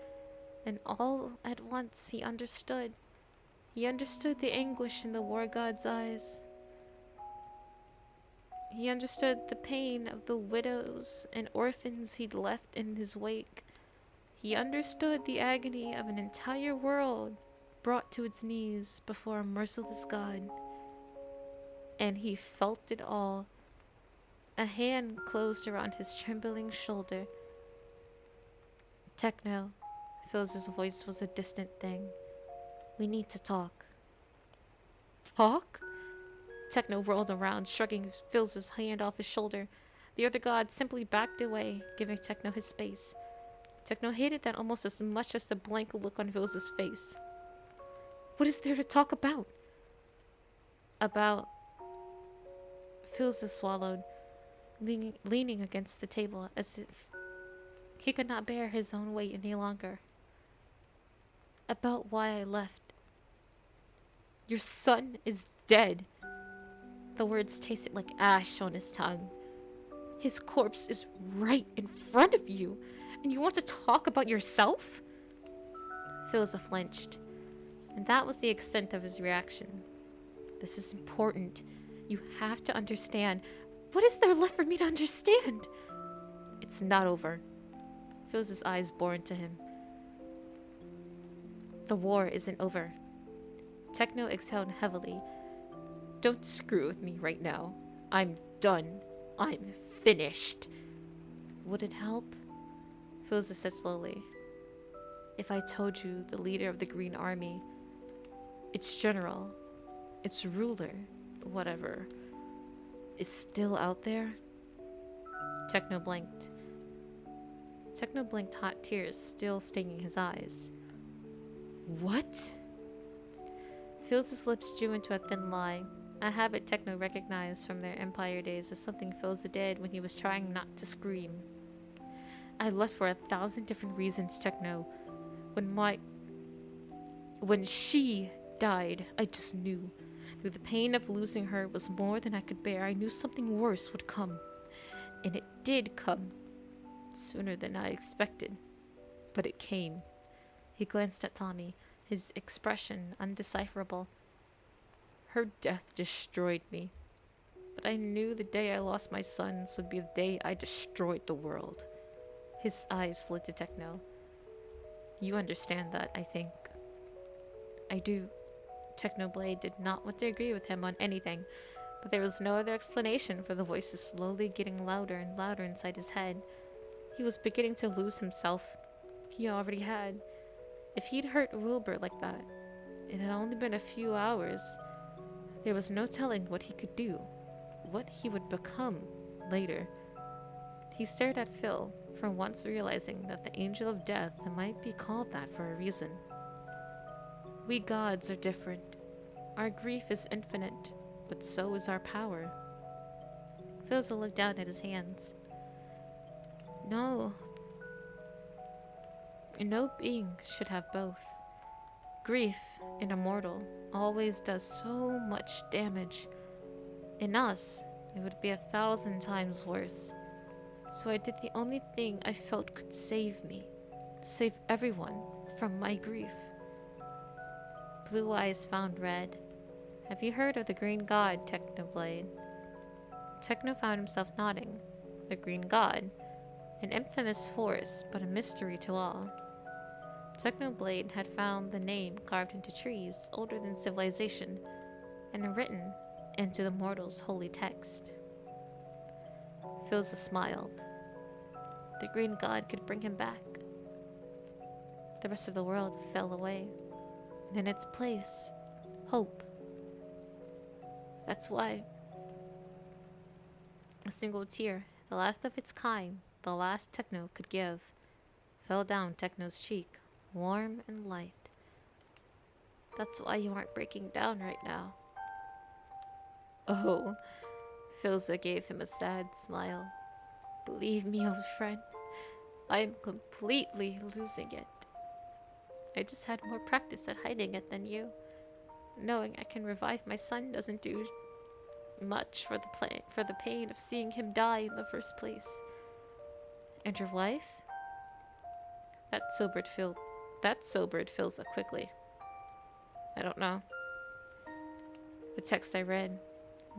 and all at once he understood. He understood the anguish in the war god's eyes. He understood the pain of the widows and orphans he'd left in his wake. He understood the agony of an entire world brought to its knees before a merciless God. And he felt it all. A hand closed around his trembling shoulder. Techno, Phil's voice was a distant thing. We need to talk. Talk? Techno whirled around, shrugging Phil's hand off his shoulder. The other god simply backed away, giving Techno his space. Techno hated that almost as much as the blank look on Phil's face. What is there to talk about? About... Phil's swallowed, leaning against the table as if he could not bear his own weight any longer. About why I left. Your son is dead. The words tasted like ash on his tongue. His corpse is right in front of you, and you want to talk about yourself? Philza flinched, and that was the extent of his reaction. This is important. You have to understand. What is there left for me to understand? It's not over. Philza's eyes bore into him. The war isn't over. Techno exhaled heavily. Don't screw with me right now. I'm done. I'm finished. Would it help? Philza said slowly. If I told you the leader of the Green Army, its general, its ruler, whatever, is still out there? Techno blinked. Techno blinked, hot tears still stinging his eyes. What? Phil's lips drew into a thin lie, a habit Techno recognized from their Empire days as something Philza did when he was trying not to scream. I left for 1,000 different reasons, Techno. When she died, I just knew. Through the pain of losing her was more than I could bear. I knew something worse would come. And it did come. Sooner than I expected. But it came. He glanced at Tommy, his expression undecipherable. Her death destroyed me. But I knew the day I lost my sons would be the day I destroyed the world. His eyes slid to Techno. You understand that, I think. I do. Technoblade did not want to agree with him on anything, but there was no other explanation for the voices slowly getting louder and louder inside his head. He was beginning to lose himself. He already had. If he'd hurt Wilbur like that, it had only been a few hours. There was no telling what he could do, what he would become later. He stared at Phil, for once realizing that the Angel of Death might be called that for a reason. We gods are different. Our grief is infinite, but so is our power. Philza looked down at his hands. No being should have both. Grief, an immortal, always does so much damage. In us, it would be 1,000 times worse. So I did the only thing I felt could save me. Save everyone from my grief. Blue eyes found red. Have you heard of the Green God, Technoblade? Techno found himself nodding. The Green God. An infamous force, but a mystery to all. Technoblade had found the name carved into trees older than civilization and written into the mortal's holy text. Philza smiled. the green god could bring him back. The rest of the world fell away, and in its place, hope. That's why a single tear, the last of its kind, the last Techno could give, fell down Techno's cheek, warm and light. That's why you aren't breaking down right now. Oh, Filza gave him a sad smile. Believe me, old friend, I am completely losing it. I just had more practice at hiding it than you. Knowing I can revive my son doesn't do much for the pain of seeing him die in the first place. And your wife? That sobered Filza quickly. I don't know. The text I read,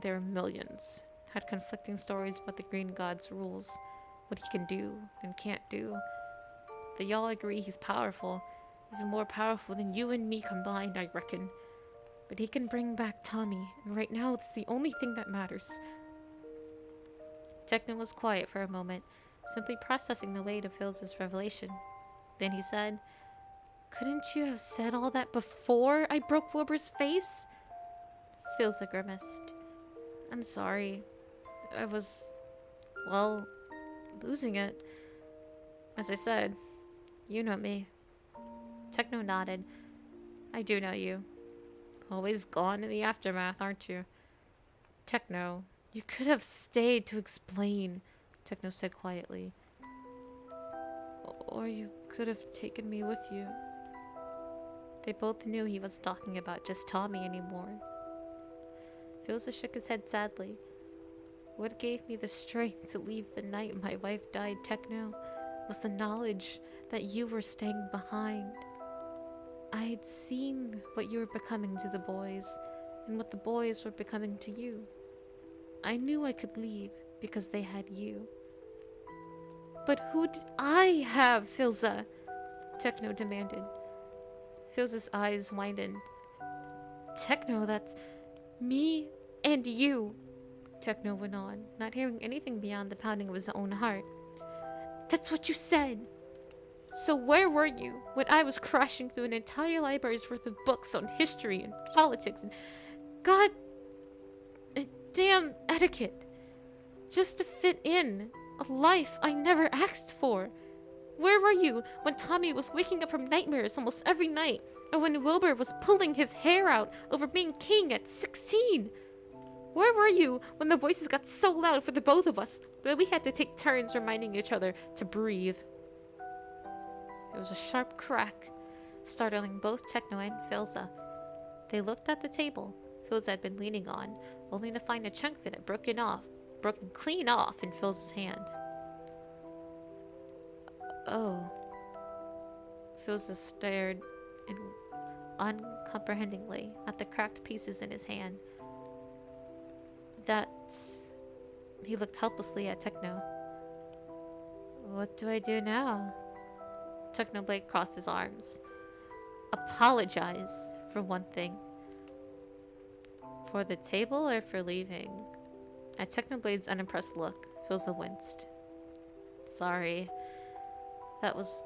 there were millions, had conflicting stories about the Green God's rules, what he can do and can't do. They all agree he's powerful, even more powerful than you and me combined, I reckon. But he can bring back Tommy, and right now that's the only thing that matters. Techno was quiet for a moment, simply processing the weight of Filza's revelation. Then he said, "Couldn't you have said all that before I broke Wilbur's face?" Filza grimaced. "I'm sorry. I was, well, losing it. As I said, you know me." Techno nodded. "I do know you. Always gone in the aftermath, aren't you?" Techno, "You could have stayed to explain," Techno said quietly. "Or you could have taken me with you." They both knew he wasn't talking about just Tommy anymore. Filza shook his head sadly. "What gave me the strength to leave the night my wife died, Techno, was the knowledge that you were staying behind. I had seen what you were becoming to the boys, and what the boys were becoming to you. I knew I could leave because they had you." "But who did I have, Filza?" Techno demanded. Filza's eyes widened. "Techno, that's me and you," Techno went on, not hearing anything beyond the pounding of his own heart. "That's what you said. So where were you when I was crashing through an entire library's worth of books on history and politics and god damn etiquette, just to fit in a life I never asked for? Where were you when Tommy was waking up from nightmares almost every night, or when Wilbur was pulling his hair out over being king at 16? Where were you when the voices got so loud for the both of us that we had to take turns reminding each other to breathe?" It was a sharp crack, startling both Techno and Filza. They looked at the table Filza had been leaning on, only to find a chunk of it had broken clean off in Filza's hand. "Oh." Filza stared uncomprehendingly at the cracked pieces in his hand. "That's..." He looked helplessly at Techno. "What do I do now?" Technoblade crossed his arms. "Apologize, for one thing." "For the table or for leaving?" At Technoblade's unimpressed look, Filza winced. "Sorry. That was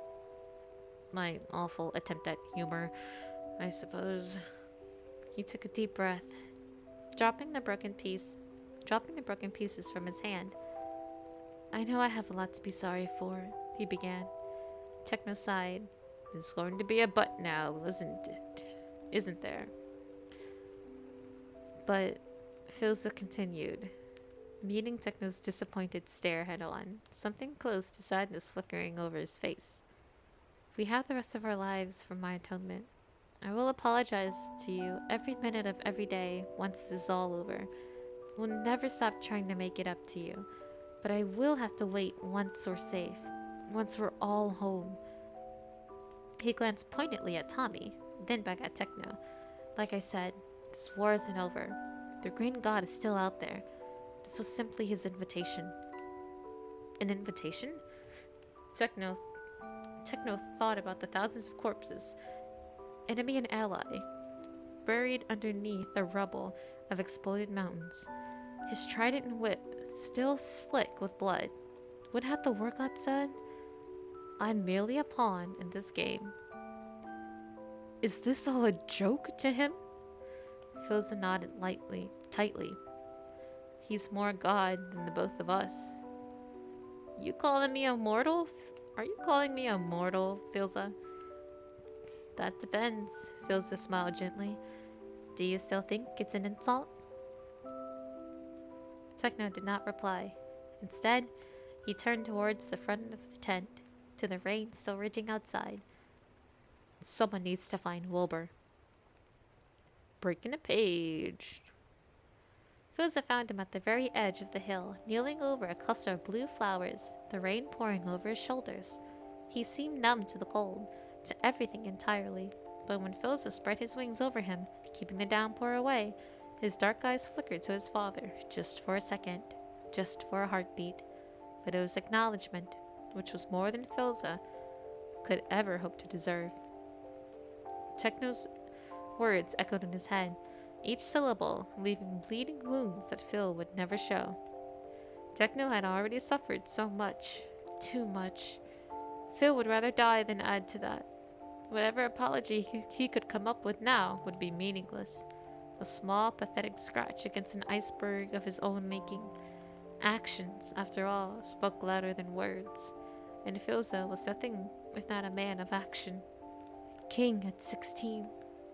my awful attempt at humor, I suppose." He took a deep breath, dropping the broken pieces from his hand. "I know I have a lot to be sorry for," he began. Techno sighed. "There's going to be a but now, isn't it? Isn't there?" But Filza continued, meeting Techno's disappointed stare head-on, something close to sadness flickering over his face. "We have the rest of our lives for my atonement. I will apologize to you every minute of every day once this is all over. We'll never stop trying to make it up to you. But I will have to wait once we're safe. Once we're all home." He glanced pointedly at Tommy, then back at Techno. "Like I said, this war isn't over. The Green God is still out there. This was simply his invitation." "An invitation?" Techno thought about the thousands of corpses, enemy and ally, buried underneath the rubble of exploded mountains. His trident and whip still slick with blood. What had the war god said? I'm merely a pawn in this game. Is this all a joke to him? Philza nodded tightly. He's more god than the both of us. You calling me a mortal? Are you calling me a mortal, Philza? That depends, Philza smiled gently. Do you still think it's an insult? Techno did not reply. Instead, he turned towards the front of the tent, to the rain still raging outside. Someone needs to find Wilbur. Breaking a page. Philza found him at the very edge of the hill, kneeling over a cluster of blue flowers, the rain pouring over his shoulders. He seemed numb to the cold, to everything entirely, but when Philza spread his wings over him, keeping the downpour away, his dark eyes flickered to his father, just for a second, just for a heartbeat. But it was acknowledgement, which was more than Philza could ever hope to deserve. Techno's words echoed in his head, each syllable leaving bleeding wounds that Phil would never show. Techno had already suffered so much, too much. Phil would rather die than add to that. Whatever apology he could come up with now would be meaningless. A small, pathetic scratch against an iceberg of his own making. Actions, after all, spoke louder than words, and Philza was nothing if not a man of action. King at 16,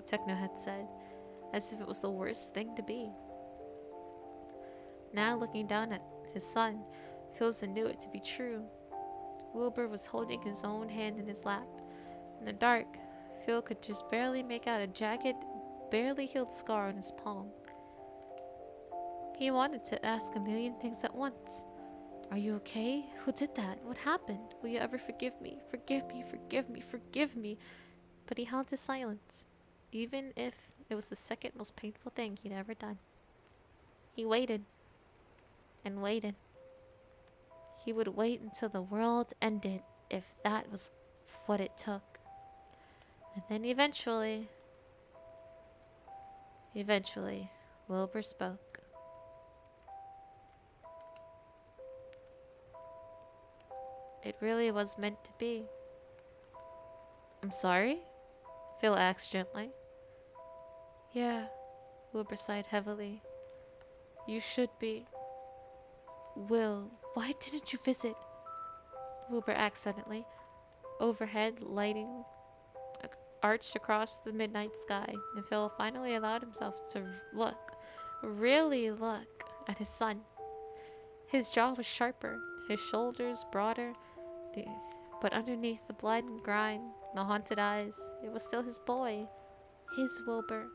Techno had said, as if it was the worst thing to be. Now looking down at his son, Philza knew it to be true. Wilbur was holding his own hand in his lap. In the dark, Phil could just barely make out a jagged, barely healed scar on his palm. He wanted to ask a million things at once. Are you okay? Who did that? What happened? Will you ever forgive me? Forgive me, forgive me, forgive me. But he held his silence, even if it was the second most painful thing he'd ever done. He waited and waited. He would wait until the world ended, if that was what it took. And then eventually, Wilbur spoke. It really was meant to be. I'm sorry? Phil asked gently. Yeah, Wilbur sighed heavily. You should be. Will, why didn't you visit? Wilbur asked suddenly. Overhead, lighting arched across the midnight sky, and Phil finally allowed himself to really look, at his son. His jaw was sharper, his shoulders broader, but underneath the blood and grime, the haunted eyes, it was still his boy, his Wilbur,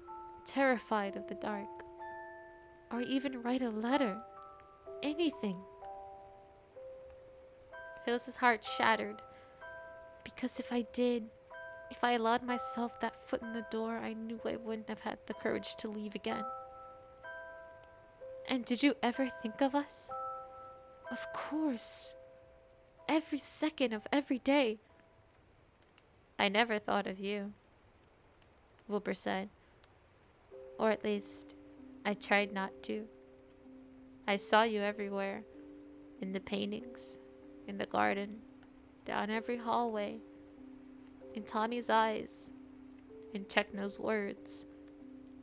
terrified of the dark. Or even write a letter. Anything. Phil's heart shattered. Because if I allowed myself that foot in the door, I knew I wouldn't have had the courage to leave again. And did you ever think of us? Of course. Every second of every day. I never thought of you, Wilbur said. Or at least, I tried not to. I saw you everywhere. In the paintings, in the garden, down every hallway, in Tommy's eyes, in Techno's words.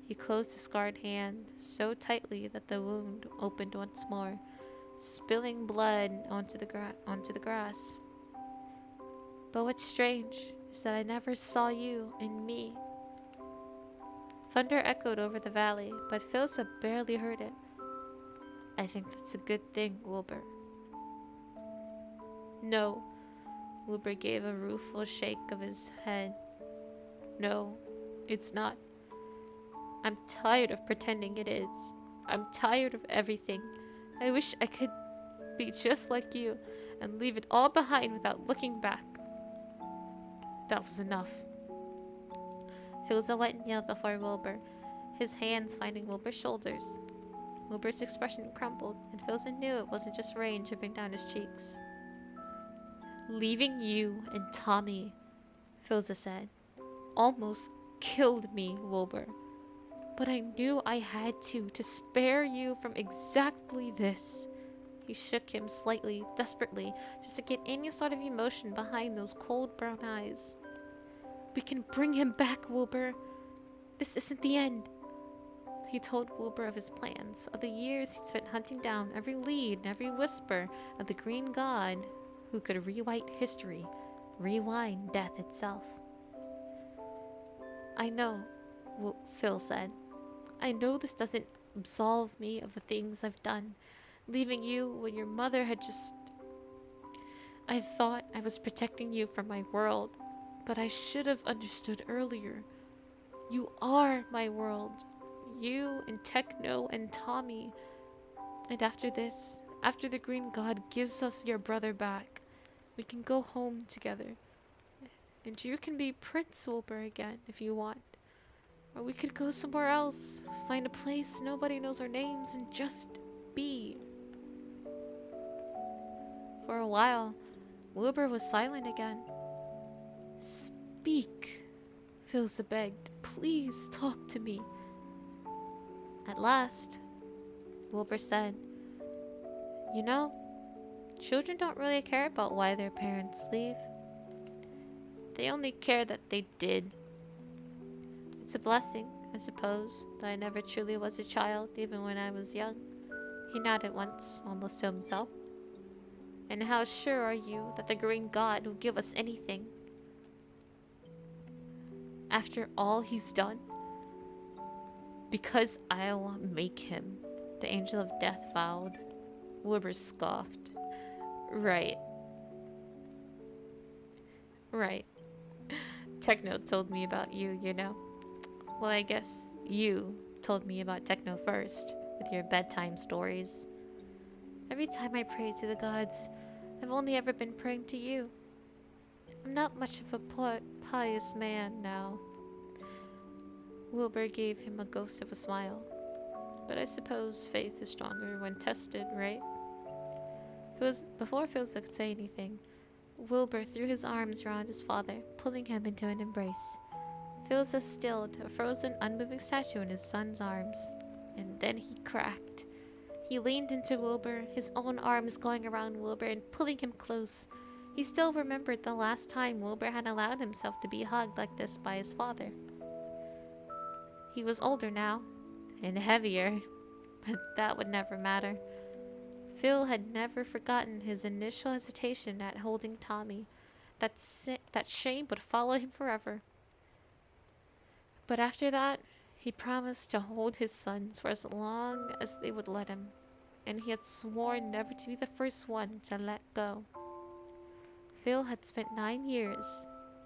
He closed his scarred hand so tightly that the wound opened once more, spilling blood onto the grass. But what's strange is that I never saw you in me. Thunder echoed over the valley, but Philza barely heard it. I think that's a good thing, Wilbur. No. Wilbur gave a rueful shake of his head. No, it's not. I'm tired of pretending it is. I'm tired of everything. I wish I could be just like you and leave it all behind without looking back. That was enough. Philza went and knelt before Wilbur, his hands finding Wilbur's shoulders. Wilbur's expression crumpled, and Philza knew it wasn't just rain dripping down his cheeks. Leaving you and Tommy, Philza said, almost killed me, Wilbur. But I knew I had to spare you from exactly this. He shook him slightly, desperately, just to get any sort of emotion behind those cold brown eyes. We can bring him back, Wilbur. This isn't the end. He told Wilbur of his plans, of the years he'd spent hunting down every lead and every whisper of the Green God who could rewrite history, rewind death itself. I know, Phil said. I know this doesn't absolve me of the things I've done, leaving you when your mother had just... I thought I was protecting you from my world, but I should have understood earlier. You are my world. You and Techno and Tommy. And after this, after the Green God gives us your brother back, we can go home together. And you can be Prince Wilbur again if you want. Or we could go somewhere else, find a place nobody knows our names, and just be. For a while, Wilbur was silent again. Speak, Philza begged. Please talk to me. At last, Wilbur said, You know, children don't really care about why their parents leave. They only care that they did. It's a blessing, I suppose, that I never truly was a child, even when I was young. He nodded once, almost to himself. And how sure are you that the Green God will give us anything? After all he's done? Because I'll make him, the Angel of Death vowed. Wilbur scoffed. Right. Techno told me about you, you know. Well, I guess you told me about Techno first, with your bedtime stories. Every time I pray to the gods, I've only ever been praying to you. I'm not much of a pious man now. Wilbur gave him a ghost of a smile. But I suppose faith is stronger when tested, right? Before Philza could say anything, Wilbur threw his arms around his father, pulling him into an embrace. Philza stilled, a frozen, unmoving statue in his son's arms. And then he cracked. He leaned into Wilbur, his own arms going around Wilbur and pulling him close. He still remembered the last time Wilbur had allowed himself to be hugged like this by his father. He was older now, and heavier, but that would never matter. Phil had never forgotten his initial hesitation at holding Tommy. That shame would follow him forever. But after that, he promised to hold his sons for as long as they would let him, and he had sworn never to be the first one to let go. Phil had spent 9 years,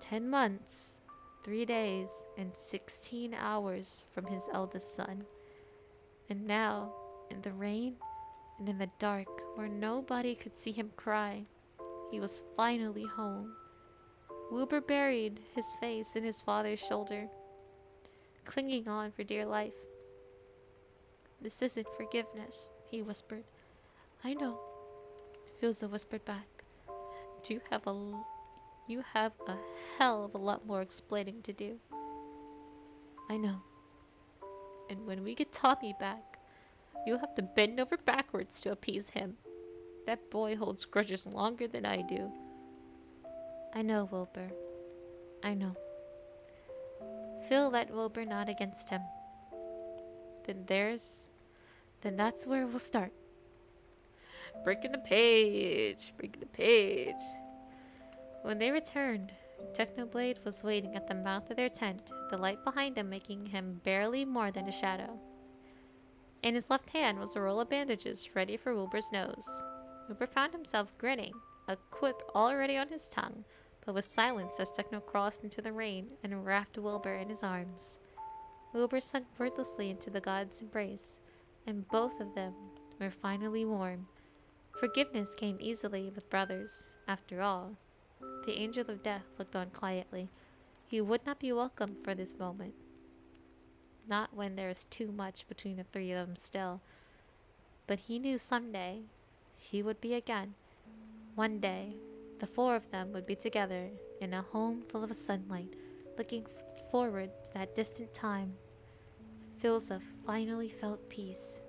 10 months, 3 days, and 16 hours from his eldest son. And now, in the rain and in the dark, where nobody could see him cry, he was finally home. Wilbur buried his face in his father's shoulder, clinging on for dear life. This isn't forgiveness, he whispered. I know, Philza whispered back. You have a hell of a lot more explaining to do. I know. And when we get Tommy back, you'll have to bend over backwards to appease him. That boy holds grudges longer than I do. I know, Wilbur. I know. Phil let Wilbur nod against him. Then that's where we'll start. Breaking the page. When they returned, Technoblade was waiting at the mouth of their tent, the light behind him making him barely more than a shadow. In his left hand was a roll of bandages ready for Wilbur's nose. Wilbur found himself grinning, a quip already on his tongue, but was silenced as Techno crossed into the rain and wrapped Wilbur in his arms. Wilbur sunk wordlessly into the god's embrace, and both of them were finally warm. Forgiveness came easily with brothers, after all. The Angel of Death looked on quietly. He would not be welcome for this moment. Not when there is too much between the three of them still. But he knew someday he would be again. One day, the four of them would be together in a home full of sunlight, looking forward to that distant time. Philza finally felt peace.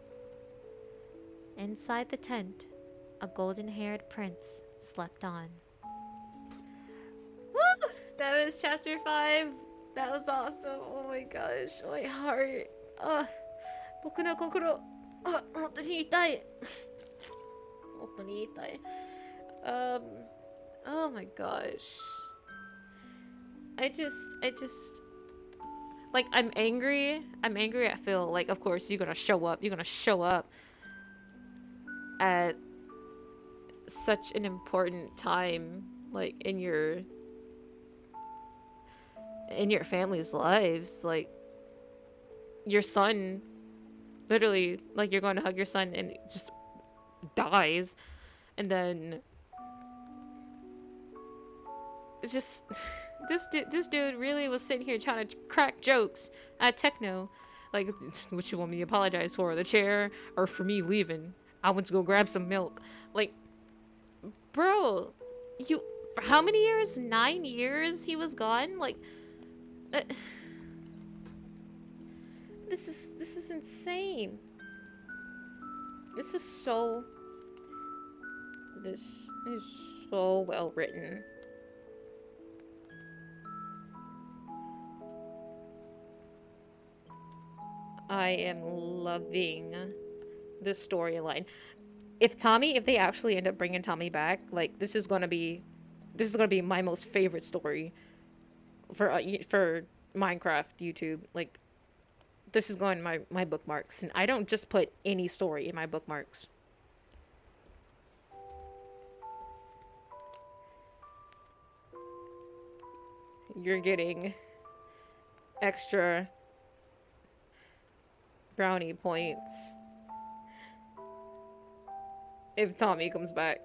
Inside the tent, a golden-haired prince slept on. Woo! That was chapter 5. That was awesome. Oh my gosh, my heart. Boku no kokoro. 本当に痛い。本当に痛い。Oh my gosh. I just, like, I'm angry at Phil. Like, of course, you're gonna show up at such an important time, like, in your family's lives. Like, your son, literally, like, you're going to hug your son and it just dies. And then it's just this dude really was sitting here trying to crack jokes at Techno, like, what you want me to apologize for, the chair, or for me leaving? I went to go grab some milk. Like, bro, you, for how many years? 9 years he was gone. Like, this is insane. This is so well written. I am loving this storyline. If they actually end up bringing Tommy back, like, this is gonna be my most favorite story for Minecraft YouTube. Like, this is going in my bookmarks, and I don't just put any story in my bookmarks. You're getting extra brownie points if Tommy comes back.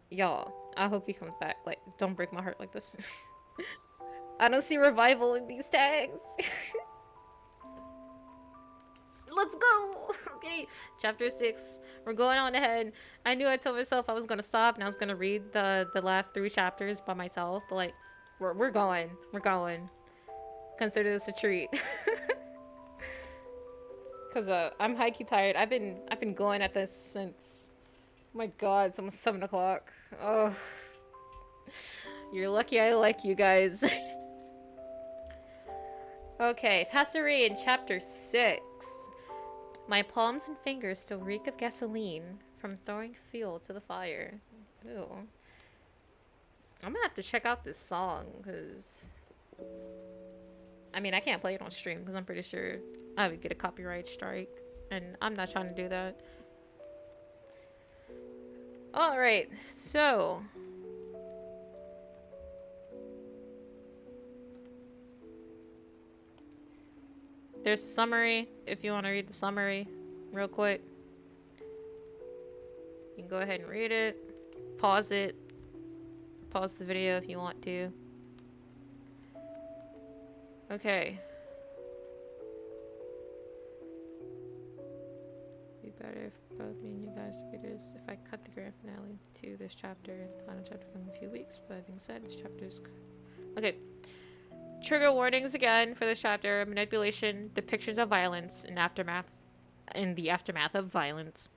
Y'all, I hope he comes back. Like, don't break my heart like this. I don't see revival in these tags. Let's go. Okay, chapter 6. We're going on ahead. I knew I told myself I was gonna stop and I was gonna read the last 3 chapters by myself, but like, we're going. Consider this a treat. Cause I'm high-key tired. I've been going at this since, oh my god, it's almost 7 o'clock. Oh, you're lucky I like you guys. Okay, Passerine, chapter 6. My palms and fingers still reek of gasoline from throwing fuel to the fire. Ew. I'm gonna have to check out this song, because I mean, I can't play it on stream because I'm pretty sure I would get a copyright strike, and I'm not trying to do that. Alright, so there's a summary if you want to read the summary real quick. You can go ahead and read it. Pause it. Pause the video if you want to. Okay. Be better if both me and you guys readers if I cut the grand finale to this chapter. The final chapter come in a few weeks, but that being said, this chapter is okay. Trigger warnings again for this chapter: manipulation, depictions of violence, and the aftermath of violence.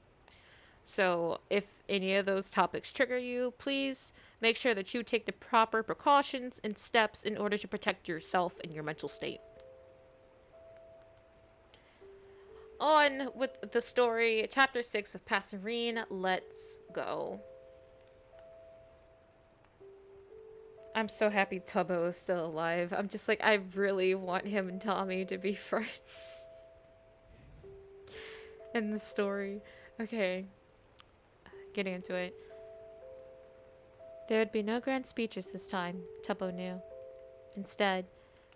So if any of those topics trigger you, please make sure that you take the proper precautions and steps in order to protect yourself and your mental state. On with the story, chapter 6 of Passerine, let's go. I'm so happy Tubbo is still alive. I'm just like, I really want him and Tommy to be friends. In the story. Okay. Getting into it. There would be no grand speeches this time, Tubbo knew. Instead,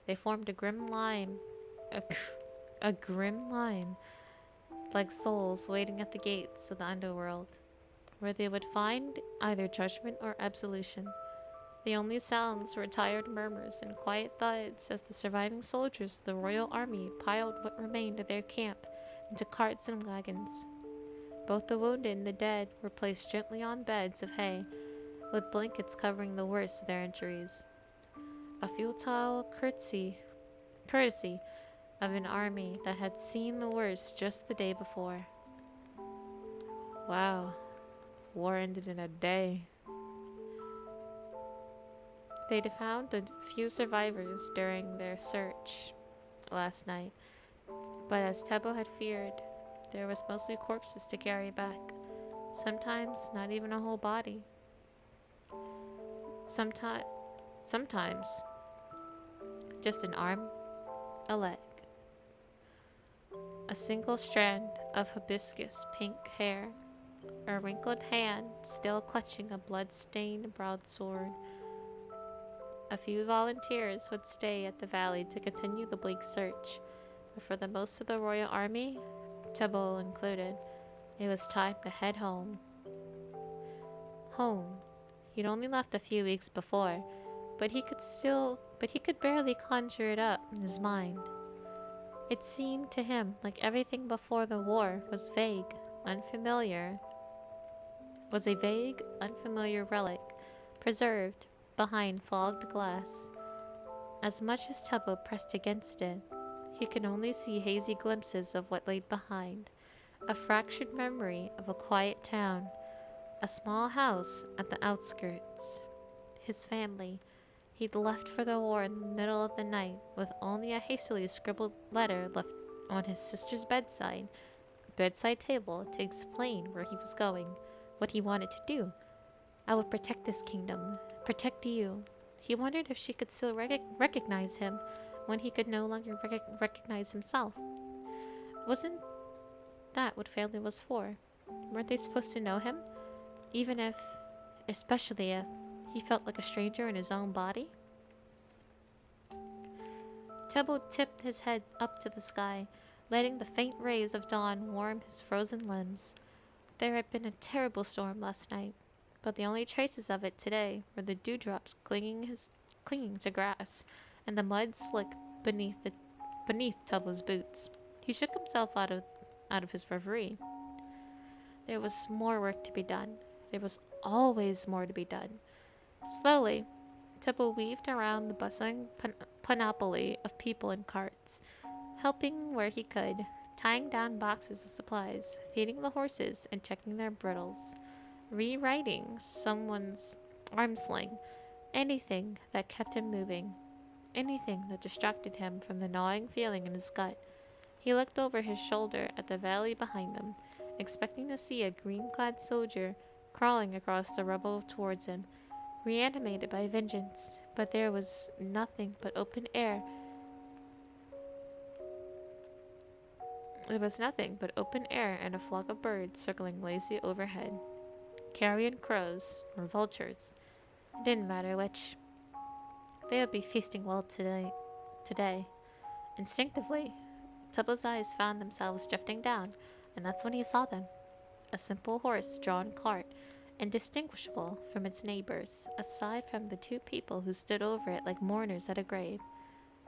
they formed a grim line. A grim line. Like souls waiting at the gates of the underworld, where they would find either judgment or absolution. The only sounds were tired murmurs and quiet thuds as the surviving soldiers of the royal army piled what remained of their camp into carts and wagons. Both the wounded and the dead were placed gently on beds of hay, with blankets covering the worst of their injuries. a futile courtesy of an army that had seen the worst just the day before. Wow, war ended in a day. They'd found a few survivors during their search last night, but as Tebo had feared, there was mostly corpses to carry back. Sometimes not even a whole body. Sometimes just an arm, a leg, a single strand of hibiscus pink hair, a wrinkled hand still clutching a blood-stained broadsword. A few volunteers would stay at the valley to continue the bleak search, but for the most of the royal army, Tebo included, it was time to head home. Home. He'd only left a few weeks before, but he could barely conjure it up in his mind. It seemed to him like everything before the war was a vague, unfamiliar relic, preserved behind fogged glass. As much as Tebo pressed against it, he could only see hazy glimpses of what lay behind, a fractured memory of a quiet town, a small house at the outskirts. His family. He'd left for the war in the middle of the night with only a hastily scribbled letter left on his sister's bedside table to explain where he was going, what he wanted to do. I would protect this kingdom, protect you. He wondered if she could still recognize him when he could no longer recognize himself. Wasn't that what family was for? Weren't they supposed to know him? Especially if he felt like a stranger in his own body? Tebo tipped his head up to the sky, letting the faint rays of dawn warm his frozen limbs. There had been a terrible storm last night, but the only traces of it today were the dewdrops clinging to grass and the mud slick beneath Tebo's boots. He shook himself out of his reverie. There was more work to be done. There was always more to be done. Slowly, Tebo weaved around the bustling panoply of people and carts, helping where he could, tying down boxes of supplies, feeding the horses, and checking their bridles, rewriting someone's arm sling, anything that kept him moving, anything that distracted him from the gnawing feeling in his gut. He looked over his shoulder at the valley behind them, expecting to see a green-clad soldier crawling across the rubble towards him, reanimated by vengeance, but there was nothing but open air. There was nothing but open air and a flock of birds circling lazily overhead. Carrion crows or vultures. It didn't matter which. They would be feasting well today. Instinctively, Tebo's eyes found themselves drifting down, and that's when he saw them. A simple horse-drawn cart, indistinguishable from its neighbors, aside from the two people who stood over it like mourners at a grave.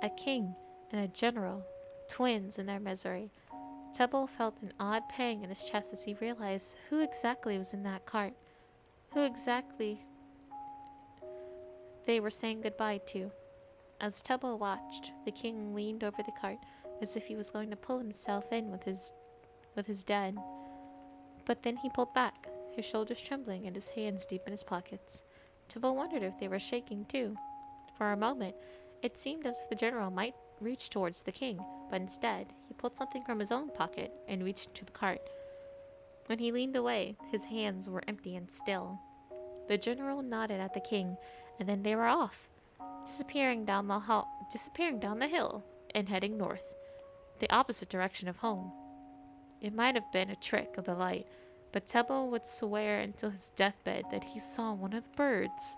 A king and a general, twins in their misery. Tebo felt an odd pang in his chest as he realized who exactly was in that cart, who exactly they were saying goodbye to. As Tebo watched, the king leaned over the cart as if he was going to pull himself in with his dead. But then he pulled back, his shoulders trembling and his hands deep in his pockets. Tebo wondered if they were shaking too. For a moment, it seemed as if the general might reach towards the king, but instead, he pulled something from his own pocket and reached into the cart. When he leaned away, his hands were empty and still. The general nodded at the king, and then they were off, disappearing down the hill and heading north, the opposite direction of home. It might have been a trick of the light, but Tebo would swear until his deathbed that he saw one of the birds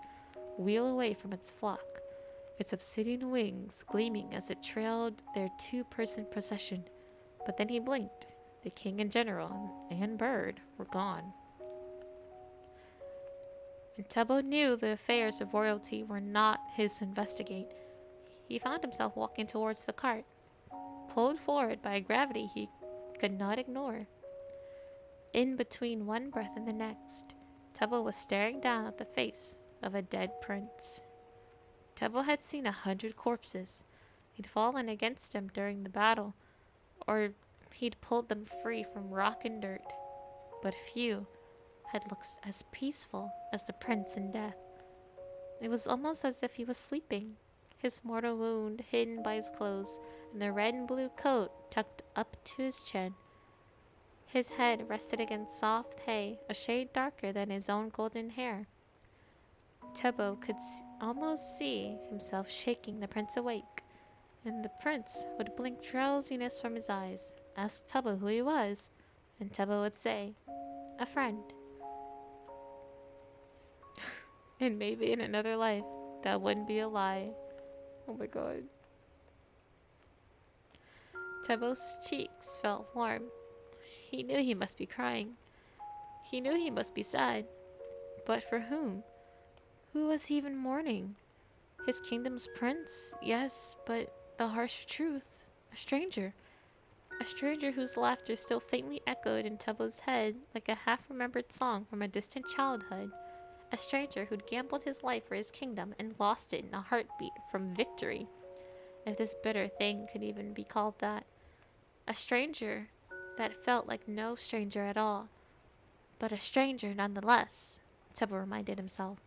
wheel away from its flock, its obsidian wings gleaming as it trailed their two-person procession. But then he blinked. The king and general and bird were gone. And Tebo knew the affairs of royalty were not his to investigate. He found himself walking towards the cart, pulled forward by a gravity he could not ignore. In between one breath and the next, Tebo was staring down at the face of a dead prince. Tebo had seen 100 corpses. He'd fallen against them during the battle, or he'd pulled them free from rock and dirt. But few had looked as peaceful as the prince in death. It was almost as if he was sleeping, his mortal wound hidden by his clothes and the red and blue coat tucked up to his chin. His head rested against soft hay, a shade darker than his own golden hair. Tebo could almost see himself shaking the prince awake, and the prince would blink drowsiness from his eyes, ask Tebo who he was, and Tebo would say, "A friend." And maybe in another life, that wouldn't be a lie. Oh my god. Tebo's cheeks felt warm. He knew he must be crying. He knew he must be sad. But for whom? Who was he even mourning? His kingdom's prince? Yes, but the harsh truth. A stranger. A stranger whose laughter still faintly echoed in Tebo's head like a half-remembered song from a distant childhood. A stranger who'd gambled his life for his kingdom and lost it in a heartbeat from victory, if this bitter thing could even be called that. A stranger that felt like no stranger at all, but a stranger nonetheless, Tebo reminded himself.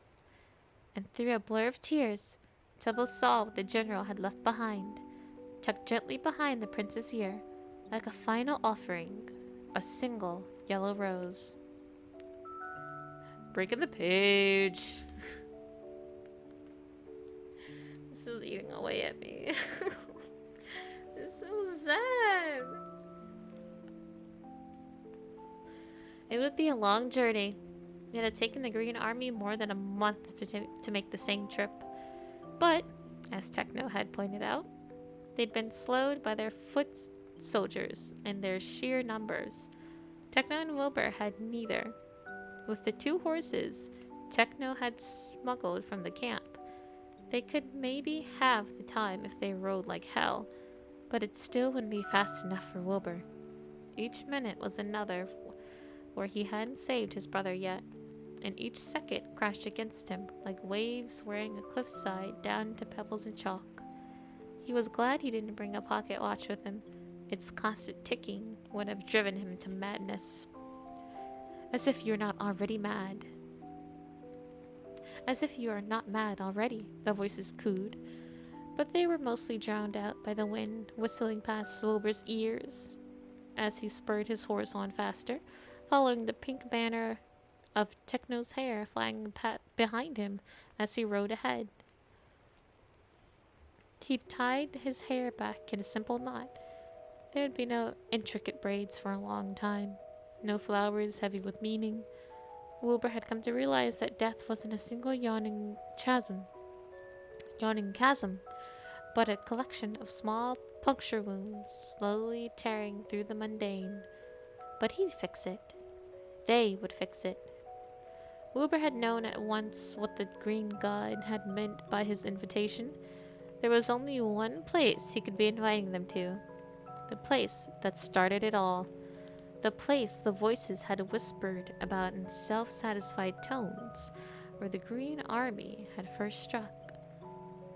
And through a blur of tears, Tebo saw what the general had left behind, tucked gently behind the prince's ear, like a final offering, a single yellow rose. Breaking the page. This is eating away at me. It's so sad. It would be a long journey. It had taken the Green Army more than a month to make the same trip. But, as Techno had pointed out, they'd been slowed by their foot soldiers and their sheer numbers. Techno and Wilbur had neither. With the 2 horses Techno had smuggled from the camp, they could maybe have the time if they rode like hell, but it still wouldn't be fast enough for Wilbur. Each minute was another where he hadn't saved his brother yet, and each second crashed against him like waves wearing a cliffside down to pebbles and chalk. He was glad he didn't bring a pocket watch with him. Its constant ticking would have driven him to madness. As if you're not already mad. As if you are not mad already, the voices cooed. But they were mostly drowned out by the wind whistling past Wilbur's ears as he spurred his horse on faster, following the pink banner of Techno's hair flying behind him as he rode ahead. He tied his hair back in a simple knot. There would be no intricate braids for a long time, no flowers heavy with meaning. Wilbur had come to realize that death wasn't a single yawning chasm, but a collection of small puncture wounds slowly tearing through the mundane. But he'd fix it. They would fix it. Wilbur had known at once what the green god had meant by his invitation. There was only one place he could be inviting them to. The place that started it all. The place the voices had whispered about in self-satisfied tones, where the Green Army had first struck.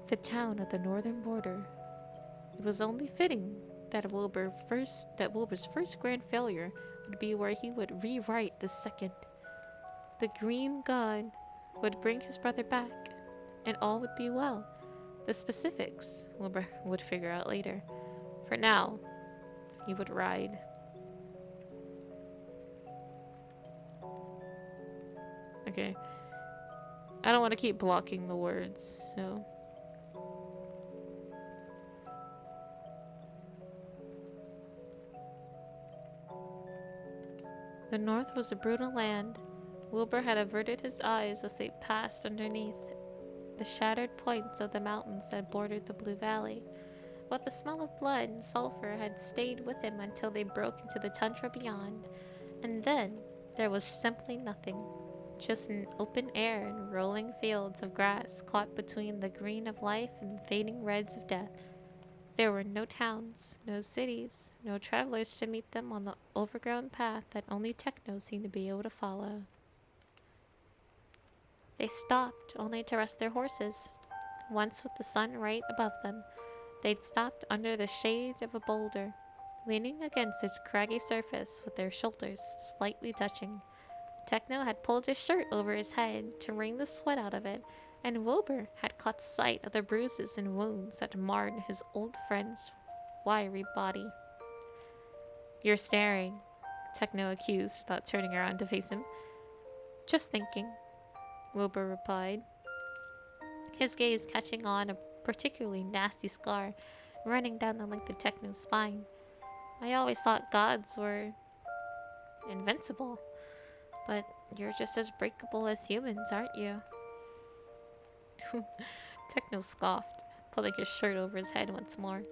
The town at the northern border. It was only fitting that Wilbur's first grand failure would be where he would rewrite the second. The green god would bring his brother back, and all would be well. The specifics Wilbur would figure out later. For now, he would ride. Okay. I don't want to keep blocking the words, so... The north was a brutal land. Wilbur had averted his eyes as they passed underneath the shattered points of the mountains that bordered the Blue Valley. But the smell of blood and sulfur had stayed with him until they broke into the tundra beyond. And then there was simply nothing. Just an open air and rolling fields of grass caught between the green of life and the fading reds of death. There were no towns, no cities, no travelers to meet them on the overgrown path that only Techno seemed to be able to follow. They stopped, only to rest their horses. Once with the sun right above them, they'd stopped under the shade of a boulder, leaning against its craggy surface with their shoulders slightly touching. Techno had pulled his shirt over his head to wring the sweat out of it, and Wilbur had caught sight of the bruises and wounds that marred his old friend's wiry body. "You're staring," Techno accused without turning around to face him. "Just thinking," Wilbur replied, his gaze catching on a particularly nasty scar running down the length of Techno's spine. "I always thought gods were invincible, but you're just as breakable as humans, aren't you?" Techno scoffed, pulling his shirt over his head once more.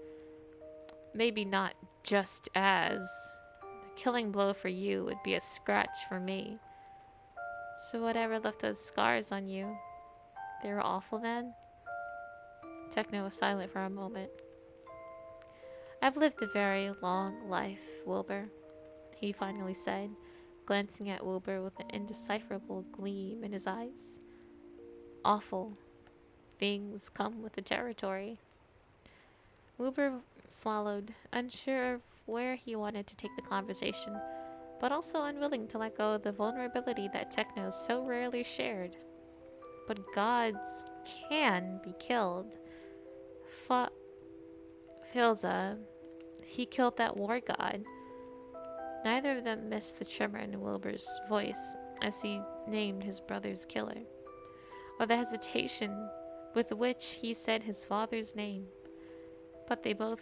"Maybe not just as. A killing blow for you would be a scratch for me. So whatever left those scars on you, they were awful then?" Techno was silent for a moment. "I've lived a very long life, Wilbur," he finally said, glancing at Wilbur with an indecipherable gleam in his eyes. "Awful things come with the territory." Wilbur swallowed, unsure of where he wanted to take the conversation, but also unwilling to let go of the vulnerability that Techno so rarely shared. But gods can be killed. Filza, he killed that war god. Neither of them missed the tremor in Wilbur's voice as he named his brother's killer, or the hesitation with which he said his father's name. But they both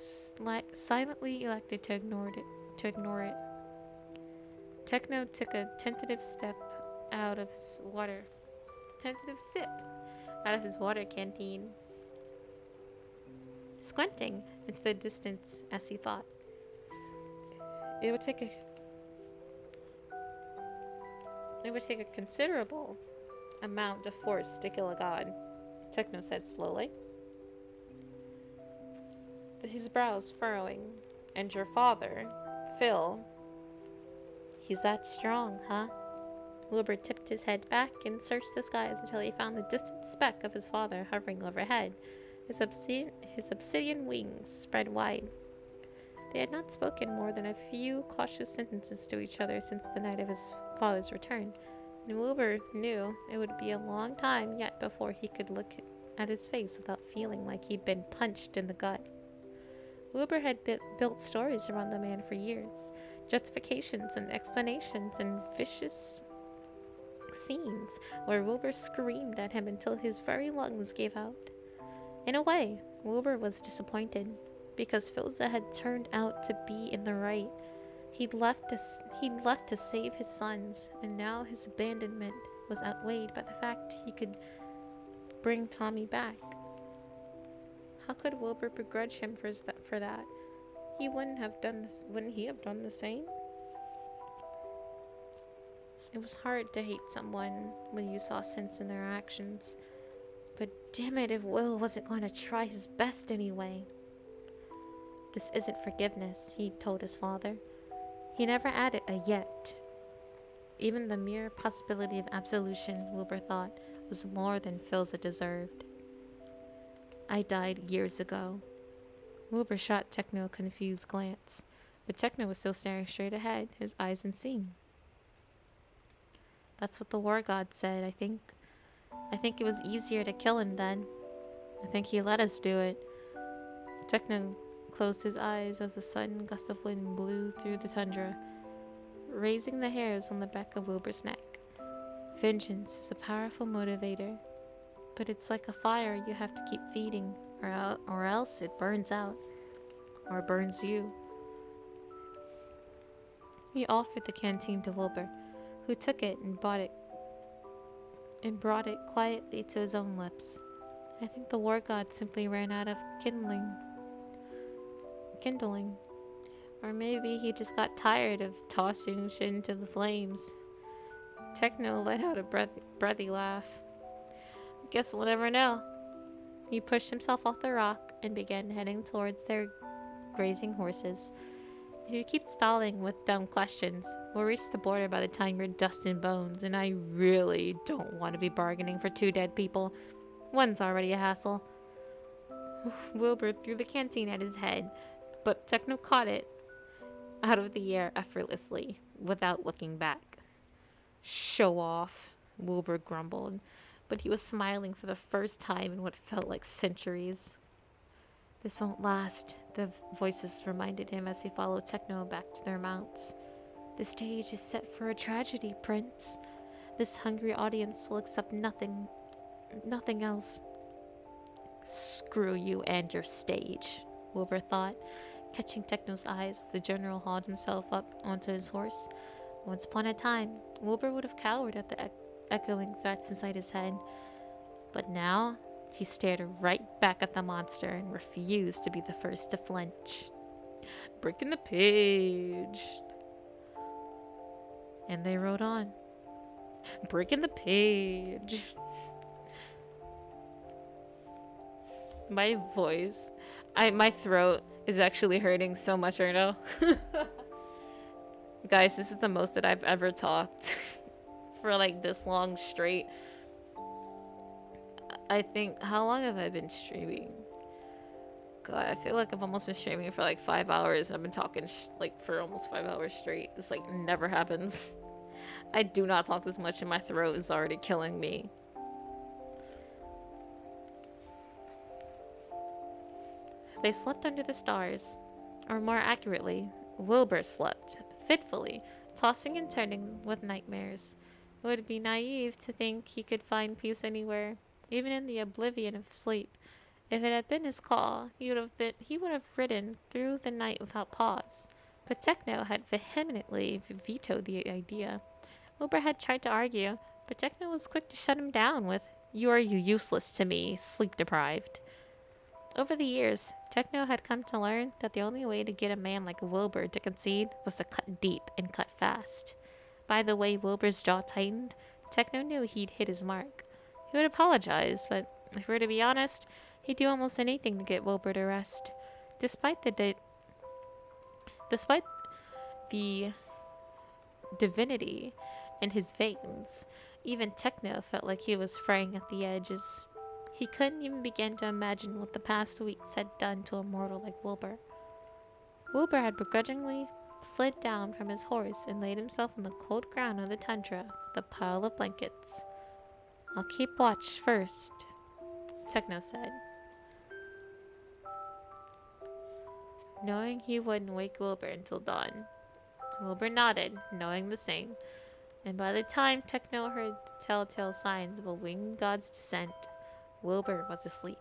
silently elected to ignore it. Techno took a tentative sip out of his water canteen, squinting into the distance as he thought. It would take a considerable amount of force to kill a god, Techno said slowly, his brows furrowing. "And your father, Phil, he's that strong, huh?" Wilbur tipped his head back and searched the skies until he found the distant speck of his father hovering overhead, his obsidian wings spread wide. They had not spoken more than a few cautious sentences to each other since the night of his father's return, and Wilbur knew it would be a long time yet before he could look at his face without feeling like he'd been punched in the gut. Wilbur had built stories around the man for years, justifications and explanations and vicious scenes where Wilbur screamed at him until his very lungs gave out. In a way, Wilbur was disappointed, because Filza had turned out to be in the right. He'd left to save his sons, and now his abandonment was outweighed by the fact he could bring Tommy back. How could Wilbur begrudge him for that? Wouldn't he have done the same? It was hard to hate someone when you saw sense in their actions, but damn it if Will wasn't going to try his best anyway. "This isn't forgiveness," he told his father. He never added a yet. Even the mere possibility of absolution, Wilbur thought, was more than Filza deserved. "I died years ago." Wilbur shot Techno a confused glance, but Techno was still staring straight ahead, his eyes unseeing. "That's what the war god said, I think. I think it was easier to kill him then. I think he let us do it." Techno closed his eyes as a sudden gust of wind blew through the tundra, raising the hairs on the back of Wilbur's neck. Vengeance is a powerful motivator, but it's like a fire you have to keep feeding, or else it burns out, or burns you. He offered the canteen to Wilbur, who took it and brought it quietly to his own lips. "I think the war god simply ran out of kindling. Or maybe he just got tired of tossing shit into the flames." Techno let out a breathy laugh. "Guess we'll never know." He pushed himself off the rock and began heading towards their grazing horses. "If you keep stalling with dumb questions, we'll reach the border by the time you're dust and bones, and I really don't want to be bargaining for 2 dead people. One's already a hassle." Wilbur threw the canteen at his head, but Techno caught it out of the air effortlessly, without looking back. Show off, Wilbur grumbled, but he was smiling for the first time in what felt like centuries. This won't last, the voices reminded him as he followed Techno back to their mounts. The stage is set for a tragedy, Prince. This hungry audience will accept nothing else. Screw you and your stage, Wilbur thought, catching Techno's eyes as the general hauled himself up onto his horse. Once upon a time, Wilbur would have cowered at the echoing threats inside his head. But now, he stared right back at the monster and refused to be the first to flinch. Breaking the page. And they rode on. Breaking the page. My voice, my throat is actually hurting so much right now. Guys, this is the most that I've ever talked for like this long straight. I think, how long have I been streaming? God, I feel like I've almost been streaming for like 5 hours. I've been talking like for almost 5 hours straight. This like never happens. I do not talk this much and my throat is already killing me. They slept under the stars. Or more accurately, Wilbur slept, fitfully, tossing and turning with nightmares. It would be naive to think he could find peace anywhere, even in the oblivion of sleep. If it had been his call, he would have ridden through the night without pause. But Techno had vehemently vetoed the idea. Wilbur had tried to argue, but Techno was quick to shut him down with, "You are useless to me, sleep-deprived." Over the years, Techno had come to learn that the only way to get a man like Wilbur to concede was to cut deep and cut fast. By the way Wilbur's jaw tightened, Techno knew he'd hit his mark. He would apologize, but if we were to be honest, he'd do almost anything to get Wilbur to rest. Despite the divinity in his veins, even Techno felt like he was fraying at the edges. He couldn't even begin to imagine what the past weeks had done to a mortal like Wilbur. Wilbur had begrudgingly slid down from his horse and laid himself on the cold ground of the tundra with a pile of blankets. "I'll keep watch first," Techno said, knowing he wouldn't wake Wilbur until dawn. Wilbur nodded, knowing the same, and by the time Techno heard the telltale signs of a winged god's descent, Wilbur was asleep.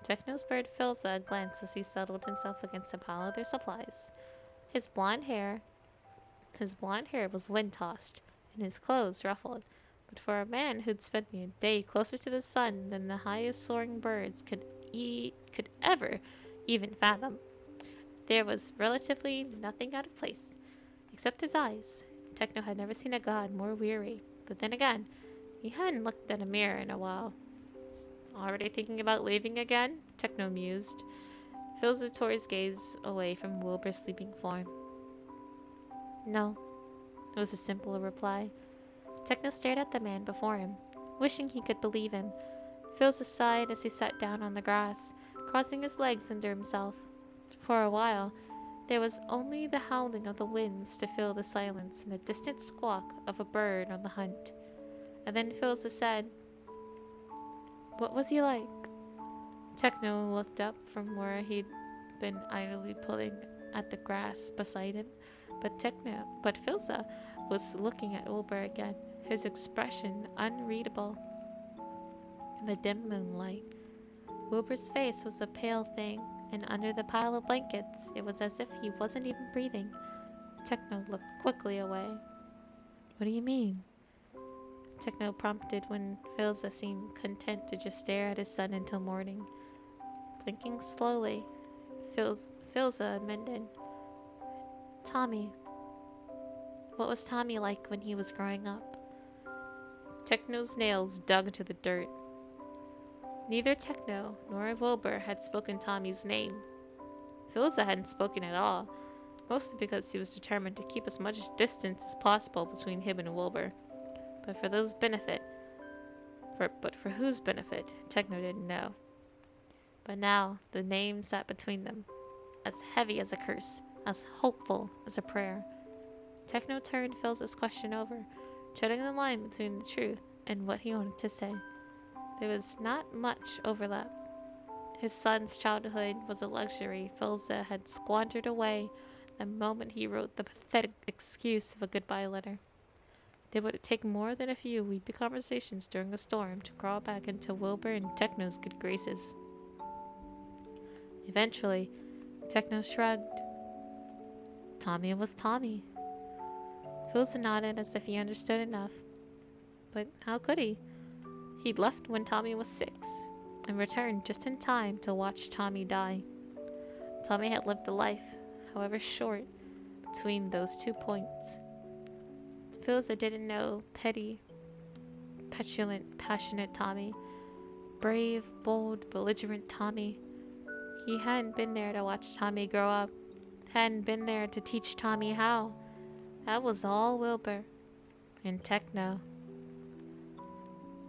Techno's bird Filza glanced as he settled himself against a pile of their supplies. His blonde hair was wind-tossed, and his clothes ruffled, but for a man who'd spent the day closer to the sun than the highest soaring birds could ever even fathom, there was relatively nothing out of place, except his eyes. Techno had never seen a god more weary, but then again, he hadn't looked at a mirror in a while. Already thinking about leaving again? Techno mused. Filza tore his gaze away from Wilbur's sleeping form. "No," was a simple reply. Techno stared at the man before him, wishing he could believe him. Filza sighed as he sat down on the grass, crossing his legs under himself. For a while, there was only the howling of the winds to fill the silence and the distant squawk of a bird on the hunt. And then Filza said, "What was he like?" Techno looked up from where he'd been idly pulling at the grass beside him, but Filza was looking at Wilbur again, his expression unreadable in the dim moonlight. Wilbur's face was a pale thing, and under the pile of blankets, it was as if he wasn't even breathing. Techno looked quickly away. "What do you mean?" Techno prompted when Filza seemed content to just stare at his son until morning. Blinking slowly, Filza amended. "Tommy. What was Tommy like when he was growing up?" Techno's nails dug into the dirt. Neither Techno nor Wilbur had spoken Tommy's name. Filza hadn't spoken at all, mostly because he was determined to keep as much distance as possible between him and Wilbur. But for whose benefit, Techno didn't know. But now the name sat between them, as heavy as a curse, as hopeful as a prayer. Techno turned Phil's question over, treading the line between the truth and what he wanted to say. There was not much overlap. His son's childhood was a luxury Philza had squandered away the moment he wrote the pathetic excuse of a goodbye letter. It would take more than a few weepy conversations during a storm to crawl back into Wilbur and Techno's good graces. Eventually, Techno shrugged. Tommy was Tommy. Philza nodded as if he understood enough. But how could he? He'd left when Tommy was 6 and returned just in time to watch Tommy die. Tommy had lived a life, however short, between those 2 points. Philza didn't know petty, petulant, passionate Tommy, brave, bold, belligerent Tommy. He hadn't been there to watch Tommy grow up, hadn't been there to teach Tommy how. That was all Wilbur and Techno.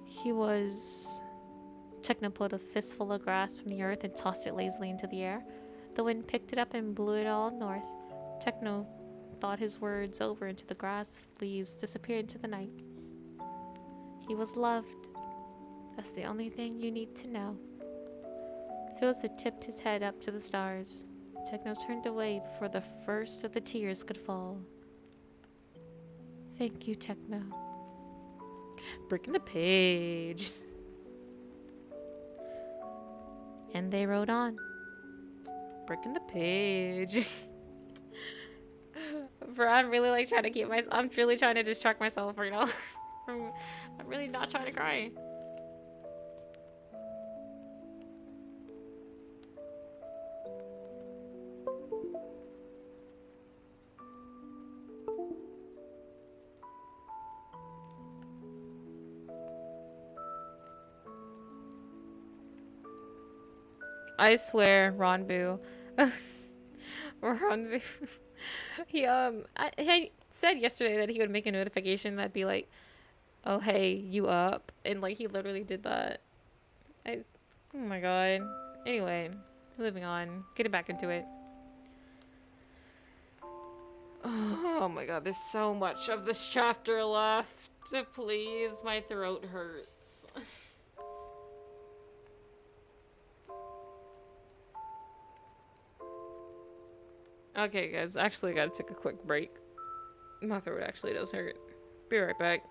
He was... Techno pulled a fistful of grass from the earth and tossed it lazily into the air. The wind picked it up and blew it all north. Techno thought his words over into the grass, leaves disappeared into the night. He was loved. That's the only thing you need to know. Philza had tipped his head up to the stars. Techno turned away before the first of the tears could fall. Thank you, Techno. Breaking the page. And they wrote on. Breaking the page. Bro, I'm really like trying to keep myself. I'm really trying to distract myself right now. I'm really not trying to cry. I swear, Ronbu. Ronbu. He said yesterday that he would make a notification that'd be like, "Oh hey, you up?" And like he literally did that. Oh my god. Anyway, moving on. Getting back into it. Oh my god, there's so much of this chapter left. Please, my throat hurts. Okay, guys, actually, I gotta take a quick break. My throat actually does hurt. Be right back.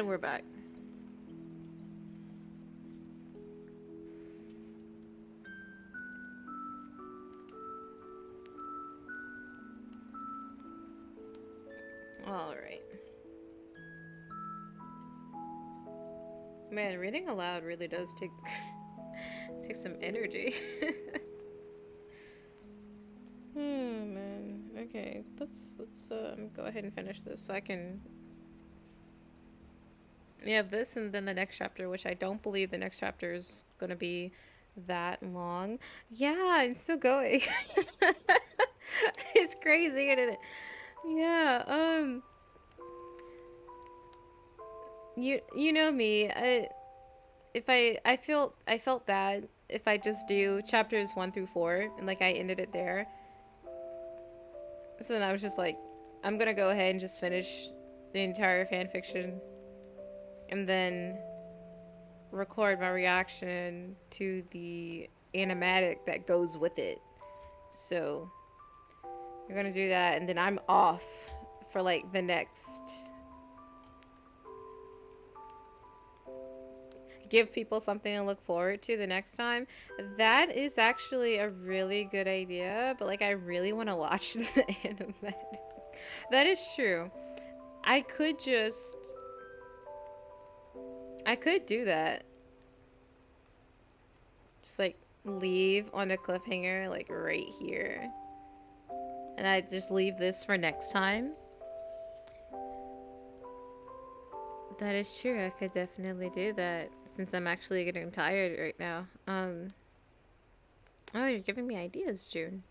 And we're back. Alright. Man, reading aloud really does take take some energy. Oh man. Okay, let's go ahead and finish this so I can. You have this and then the next chapter, which I don't believe the next chapter is gonna be that long. Yeah, I'm still going. It's crazy, isn't it? Yeah, you know me. I felt bad if I just do chapters 1 through 4 and like I ended it there. So then I was just like, I'm gonna go ahead and just finish the entire fanfiction and then record my reaction to the animatic that goes with it. So we're gonna do that, and then I'm off for like the next. Give people something to look forward to the next time. That is actually a really good idea, but like I really want to watch the animatic. That is true. I could do that. Just like leave on a cliffhanger like right here. And I just leave this for next time. That is true. I could definitely do that since I'm actually getting tired right now. Oh, you're giving me ideas, June.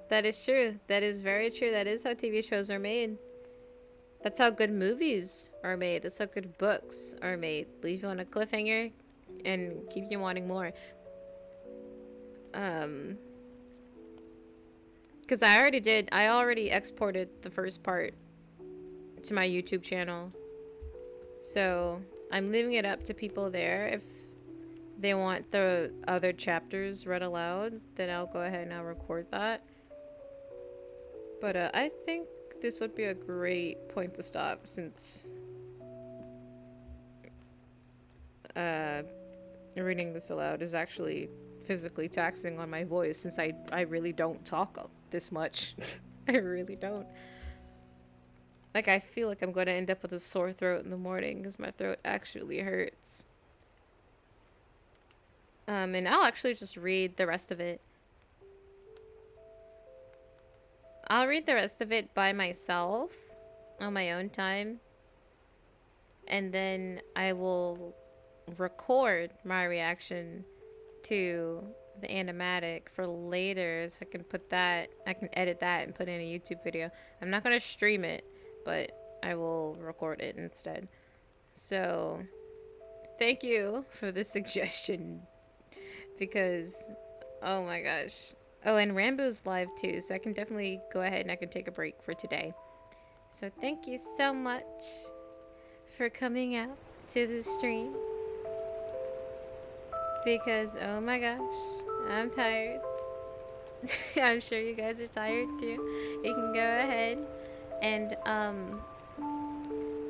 That is true. That is very true. That is how TV shows are made. That's how good movies are made. That's how good books are made. Leave you on a cliffhanger and keep you wanting more. Because I already exported the first part to my YouTube channel. So I'm leaving it up to people there. If they want the other chapters read aloud, then I'll go ahead and I'll record that. But I think this would be a great point to stop since reading this aloud is actually physically taxing on my voice since I really don't talk this much. I really don't. Like, I feel like I'm going to end up with a sore throat in the morning because my throat actually hurts. And I'll actually just read the rest of it. I'll read the rest of it by myself on my own time. And then I will record my reaction to the animatic for later so I can edit that and put it in a YouTube video. I'm not going to stream it, but I will record it instead. So thank you for the suggestion because oh my gosh. Oh, and Rambo's live too, so I can definitely go ahead and I can take a break for today. So thank you so much for coming out to the stream because oh my gosh, I'm tired. I'm sure you guys are tired too. You can go ahead and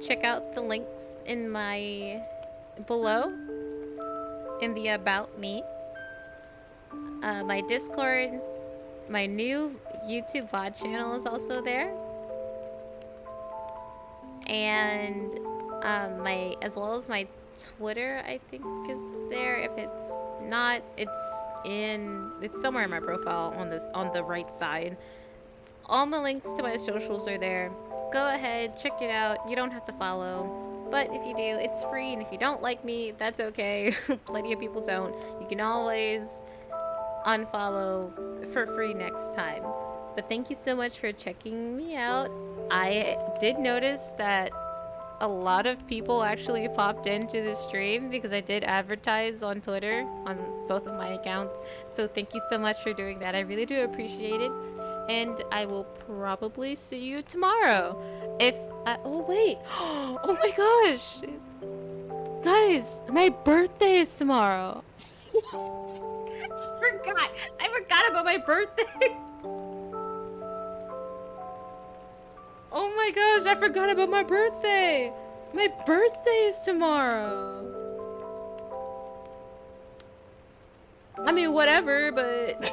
check out the links in my below in the about me, my Discord, my new YouTube VOD channel is also there, and my as well as my Twitter I think is there. If it's not, it's somewhere in my profile on the right side. All my links to my socials are there. Go ahead, check it out. You don't have to follow, but if you do, it's free, and if you don't like me, that's okay. Plenty of people don't. You can always unfollow for free next time. But thank you so much for checking me out. I did notice that a lot of people actually popped into the stream because I did advertise on Twitter on both of my accounts. So thank you so much for doing that. I really do appreciate it. And I will probably see you tomorrow. Oh wait. Oh my gosh. Guys, my birthday is tomorrow. I forgot. I forgot about my birthday. Oh my gosh, I forgot about my birthday. My birthday is tomorrow. I mean, whatever, but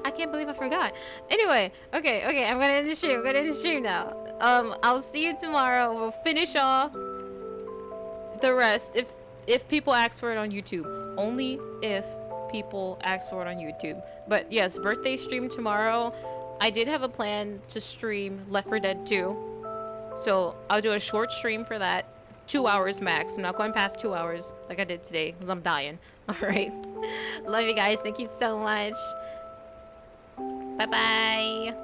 I can't believe I forgot. Anyway, okay, I'm gonna end the stream. I'm gonna end the stream now. I'll see you tomorrow. We'll finish off the rest if people ask for it on YouTube. Only if people ask for it on YouTube. But yes, birthday stream tomorrow. I did have a plan to stream Left 4 Dead 2. So I'll do a short stream for that. 2 hours max. I'm not going past 2 hours like I did today because I'm dying. Alright. Love you guys. Thank you so much. Bye-bye.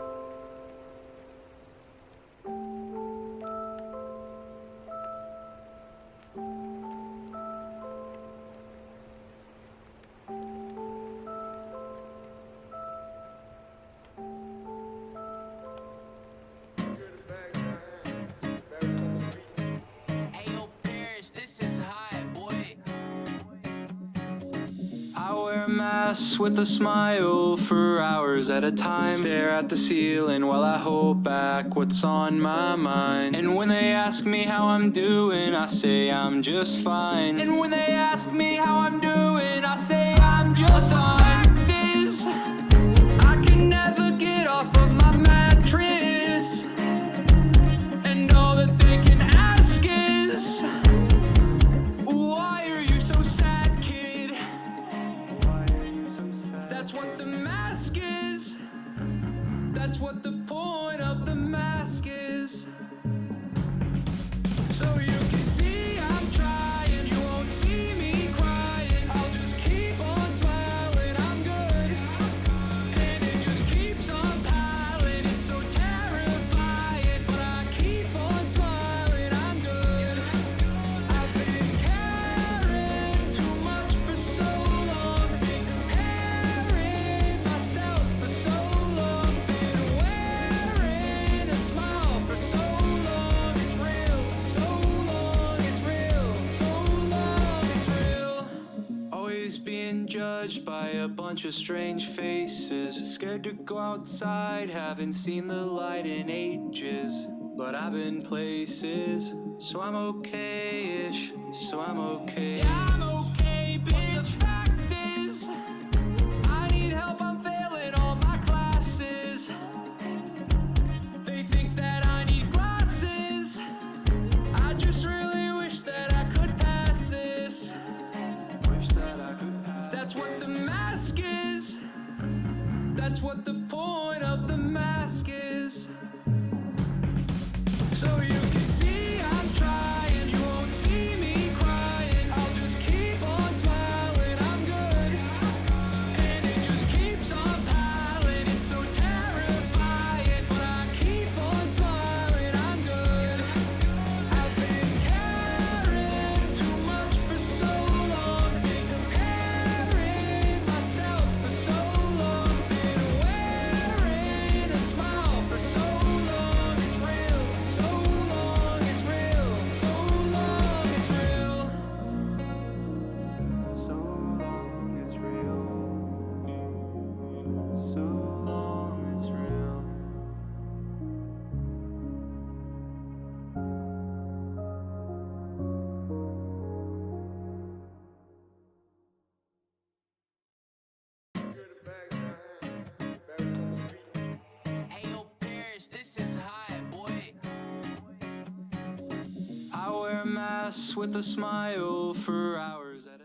With a smile for hours at a time, stare at the ceiling while I hold back what's on my mind. And when they ask me how I'm doing, I say I'm just fine. And when they ask me how I'm doing, I say I'm just fine. The fact is, I can never get off of my mattress, and all that they can ask is, why are you so sad, kid? That's what the mask is. That's what the point of the mask is. So you can see I'm trying, you won't see me crying. I'll just keep on smiling, I'm good. And it just keeps on piling, it's so terrifying. But I keep on smiling, I'm good. I've been caring too much for so long, been comparing myself for so long, been wearing a smile for so long. It's real, so long, it's real, so long, it's real. Always being judged by a bunch of strange faces, scared to go outside, haven't seen the light in ages. But I've been places, so I'm okay-ish, so I'm okay. Yeah, I'm okay, bitch. The fact is, I need help, I'm failing all my classes. They think that I need glasses. I just really wish that I could pass this. Wish that I could pass. That's what the mask is. That's what the point of the mask is. So you can see I'm trying, you won't see me crying. I'll just keep on smiling, I'm good. And it just keeps on piling, it's so terrifying. But I keep on smiling, I'm good. I've been caring too much for so long, been comparing myself for so long, been wearing a smile for so long. It's real, so long, it's real, so long, it's real. So long, it's real. So long, it's real. I wear a mask with a smile for hours at a